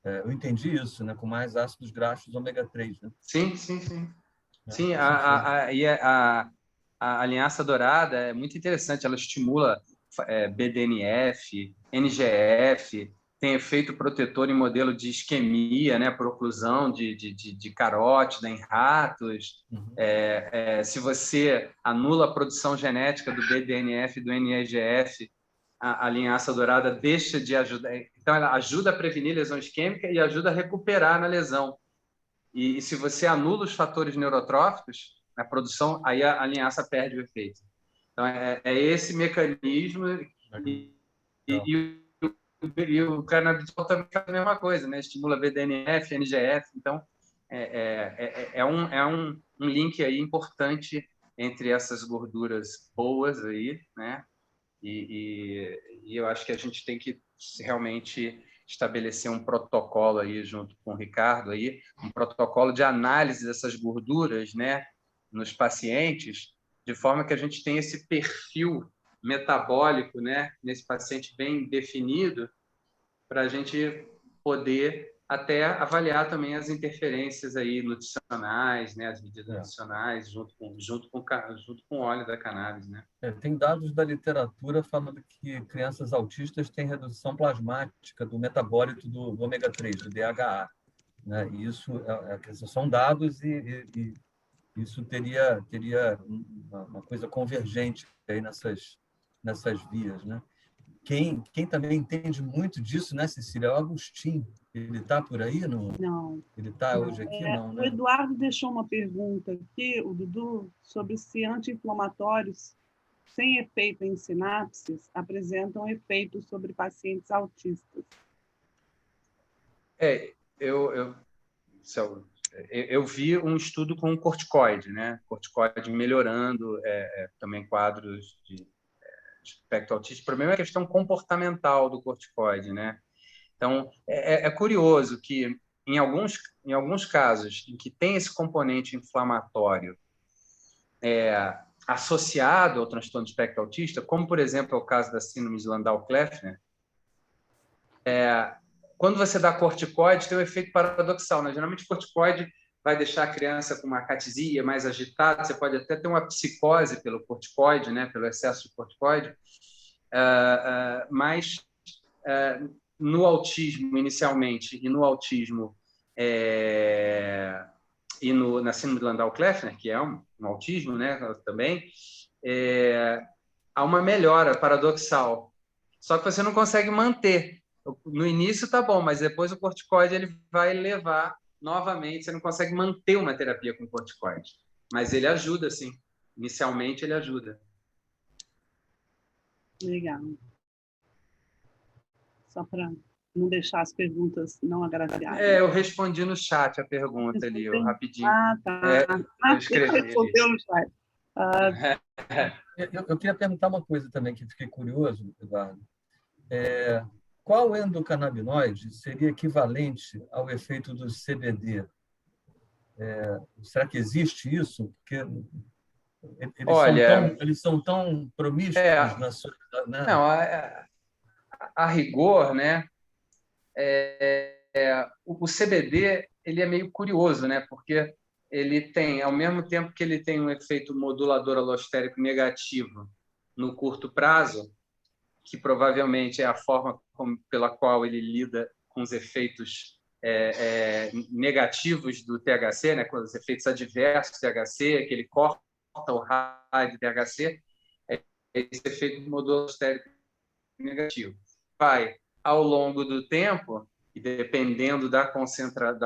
eu entendi isso, né? Com mais ácidos graxos ômega 3, né? Sim. É, Sim, faz sentido. a Aliança Dourada é muito interessante, ela estimula BDNF, NGF, tem efeito protetor em modelo de isquemia, né, por oclusão de carótida em ratos. Uhum. Se você anula a produção genética do BDNF e do NGF, a Aliança Dourada deixa de ajudar. Então, ela ajuda a prevenir lesão isquêmica e ajuda a recuperar na lesão. E se você anula os fatores neurotróficos, a produção, aí a linhaça perde o efeito. Então, é esse mecanismo e o canabidiol também faz a mesma coisa, né? Estimula BDNF, NGF. Então, é um link aí importante entre essas gorduras boas aí, né? E eu acho que a gente tem que realmente estabelecer um protocolo aí junto com o Ricardo aí, um protocolo de análise dessas gorduras, né, nos pacientes, de forma que a gente tenha esse perfil metabólico, né, nesse paciente bem definido, para a gente poder até avaliar também as interferências aí nutricionais, né, as medidas nutricionais junto com o óleo da cannabis, né? Tem dados da literatura falando que crianças autistas têm redução plasmática do metabólito do ômega 3, do DHA, né? E isso são dados e isso teria uma coisa convergente aí nessas vias, né? Quem também entende muito disso, né, Cecília, é o Agostinho. Ele está por aí? Não. Ele está hoje aqui? Não, né? O Eduardo deixou uma pergunta aqui, o Dudu, sobre se anti-inflamatórios sem efeito em sinapses apresentam efeito sobre pacientes autistas. Eu vi um estudo com corticoide, né? Corticoide melhorando também quadros de espectro autista. O problema é a questão comportamental do corticoide, né? Então, é curioso que, em alguns casos em que tem esse componente inflamatório associado ao transtorno de espectro autista, como, por exemplo, é o caso da síndrome de Landau-Kleffner, quando você dá corticoide, tem um efeito paradoxal, né? Geralmente, o corticoide vai deixar a criança com uma acatesia mais agitada, você pode até ter uma psicose pelo corticoide, né? Pelo excesso de corticoide, mas no autismo, inicialmente, e no autismo e na síndrome de Landau-Kleffner, que é um autismo, né? Também, há uma melhora paradoxal. Só que você não consegue manter. No início tá bom, mas depois o corticoide ele vai levar novamente, você não consegue manter uma terapia com corticoide. Mas ele ajuda, sim. Inicialmente, ele ajuda. Legal. Só para não deixar as perguntas não agraciadas. Eu respondi no chat a pergunta ali, rapidinho. Tá. Eu escrevi. Respondeu no chat. Eu queria perguntar uma coisa também, que fiquei curioso, Eduardo. Qual endocannabinoide seria equivalente ao efeito do CBD? Será que existe isso? Porque eles são tão promíscuos na sua... Né? Não, a rigor, né? O CBD ele é meio curioso, né? Porque ele tem, ao mesmo tempo que ele tem um efeito modulador alostérico negativo no curto prazo, que provavelmente é a forma pela qual ele lida com os efeitos negativos do THC, né, com os efeitos adversos do THC, que ele corta o raio do THC, esse efeito modulo-alostérico negativo. Vai, ao longo do tempo, e dependendo da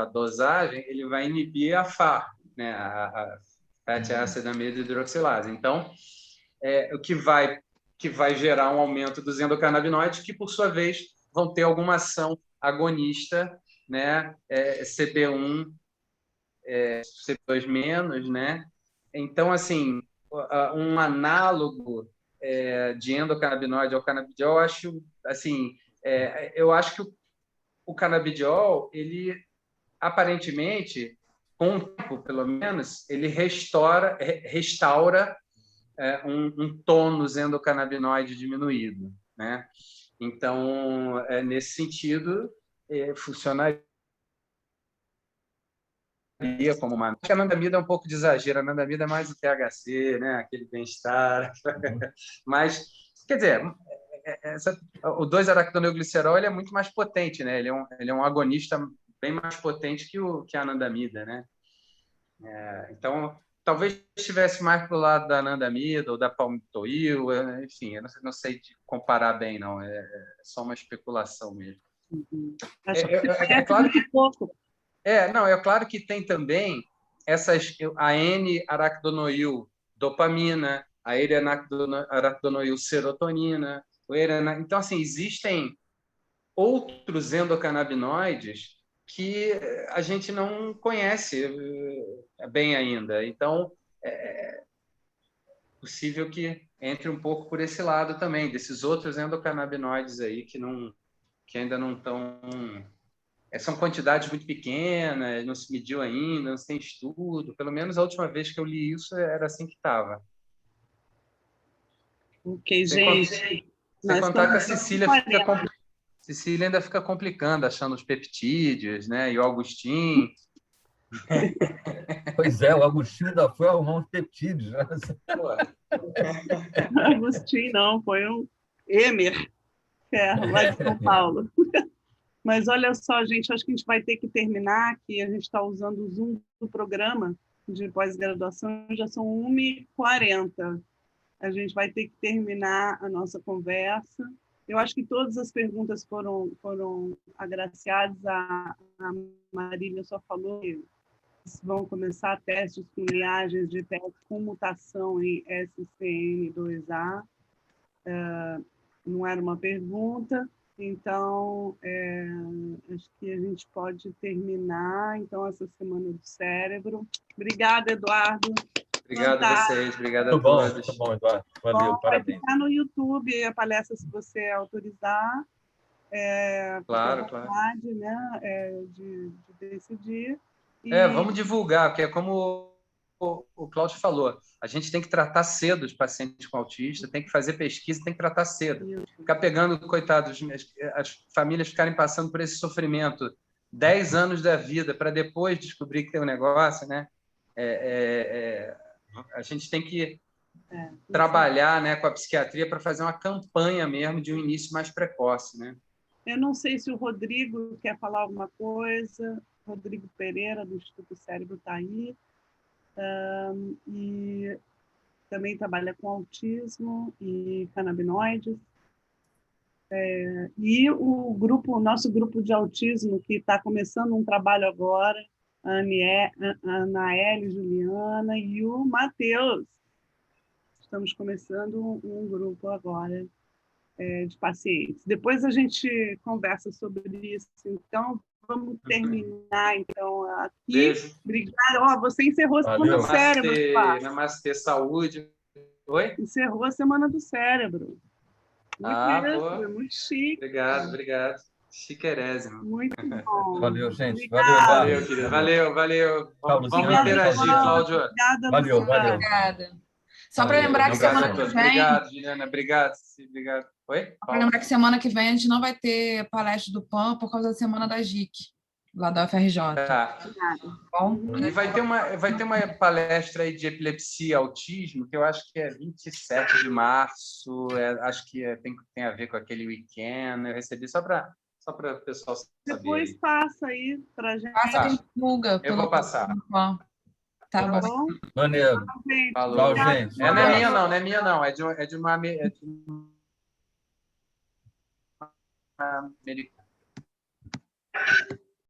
dosagem, ele vai inibir a FAR, né, a fatty acid amide hidroxilase. Então, o que vai gerar um aumento dos endocannabinoides, que, por sua vez, vão ter alguma ação agonista, né, CB1, CB2-, né? Então, assim, um análogo de endocannabinoide ao canabidiol, eu acho que o canabidiol, ele aparentemente, com o tempo, pelo menos, ele restaura um tônus endocannabinoide diminuído, né? Então, nesse sentido, funcionaria como uma... Acho que a anandamida é um pouco de exagero, a anandamida é mais o THC, né? Aquele bem-estar. Mas, quer dizer, o 2-aractoneoglicerol ele é muito mais potente, né? Ele é um agonista bem mais potente que a anandamida, né? Então, talvez estivesse mais para o lado da anandamida ou da palmitoil, enfim, eu não sei comparar bem, não. É só uma especulação mesmo. É claro que é claro que tem também a N-aracdonoil dopamina, a N-aracdonoil serotonina. Então, assim, existem outros endocannabinoides que a gente não conhece bem ainda. Então, é possível que entre um pouco por esse lado também, desses outros endocannabinoides aí que ainda não estão... São quantidades muito pequenas, não se mediu ainda, não se tem estudo. Pelo menos a última vez que eu li isso era assim que estava. Ok, gente. Sem contar que a Cecília ainda fica complicando, achando os peptídeos, né? E o Agostinho. Pois é, o Agostinho ainda foi arrumar uns peptídeos. Né? Agostinho não, foi um Emer Ferro, lá de São Paulo. Mas olha só, gente, acho que a gente vai ter que terminar aqui. A gente está usando o Zoom do programa de pós-graduação, já são 1h40. A gente vai ter que terminar a nossa conversa. Eu acho que todas as perguntas foram agraciadas. A Marília só falou que vão começar testes com linhagens de PET com mutação em SCN2A. Não era uma pergunta. Então, acho que a gente pode terminar essa semana do cérebro. Obrigada, Eduardo. Obrigado a vocês, obrigado a todos. Muito bom, Eduardo. Valeu, parabéns. Vai ficar no YouTube a palestra, se você autorizar. Claro. Né, de decidir. Vamos divulgar, porque é como o Cláudio falou, a gente tem que tratar cedo os pacientes com autistas, tem que fazer pesquisa, tem que tratar cedo. Ficar pegando, coitados, as famílias ficarem passando por esse sofrimento 10 anos da vida para depois descobrir que tem um negócio, né? A gente tem que trabalhar, né, com a psiquiatria para fazer uma campanha mesmo de um início mais precoce, né? Eu não sei se o Rodrigo quer falar alguma coisa. Rodrigo Pereira, do Instituto Cérebro, está aí. E também trabalha com autismo e canabinoides. E o nosso grupo de autismo, que está começando um trabalho agora, a Anaele, Juliana e o Matheus. Estamos começando um grupo agora de pacientes. Depois a gente conversa sobre isso. Então, vamos terminar aqui. Beijo. Obrigada. Você encerrou a Semana do Cérebro. Namastê, saúde. Oi? Encerrou a Semana do Cérebro. Muito chique. Obrigado. Chiquerésimo. Muito bom. Valeu, gente. Valeu, querido. Valeu. Vamos interagir, Cláudio. Obrigada, valeu. Obrigada. Só para lembrar que semana que vem... Obrigado, Juliana. Obrigado. Oi? Só para lembrar que semana que vem a gente não vai ter palestra do PAN por causa da semana da JIC. lá da UFRJ. Tá. Bom, E vai ter uma palestra aí de epilepsia e autismo, que eu acho que é 27 de março, acho que tem a ver com aquele weekend. Eu recebi só para o pessoal saber. Depois Aí. passa aí para a gente. passa que a gente divulga. Eu vou passar. Tá Tá bom. bom? Maneiro. Gente, Falou. Tchau, obrigada. gente. Não é minha, não. Não é minha, não. É de uma americana.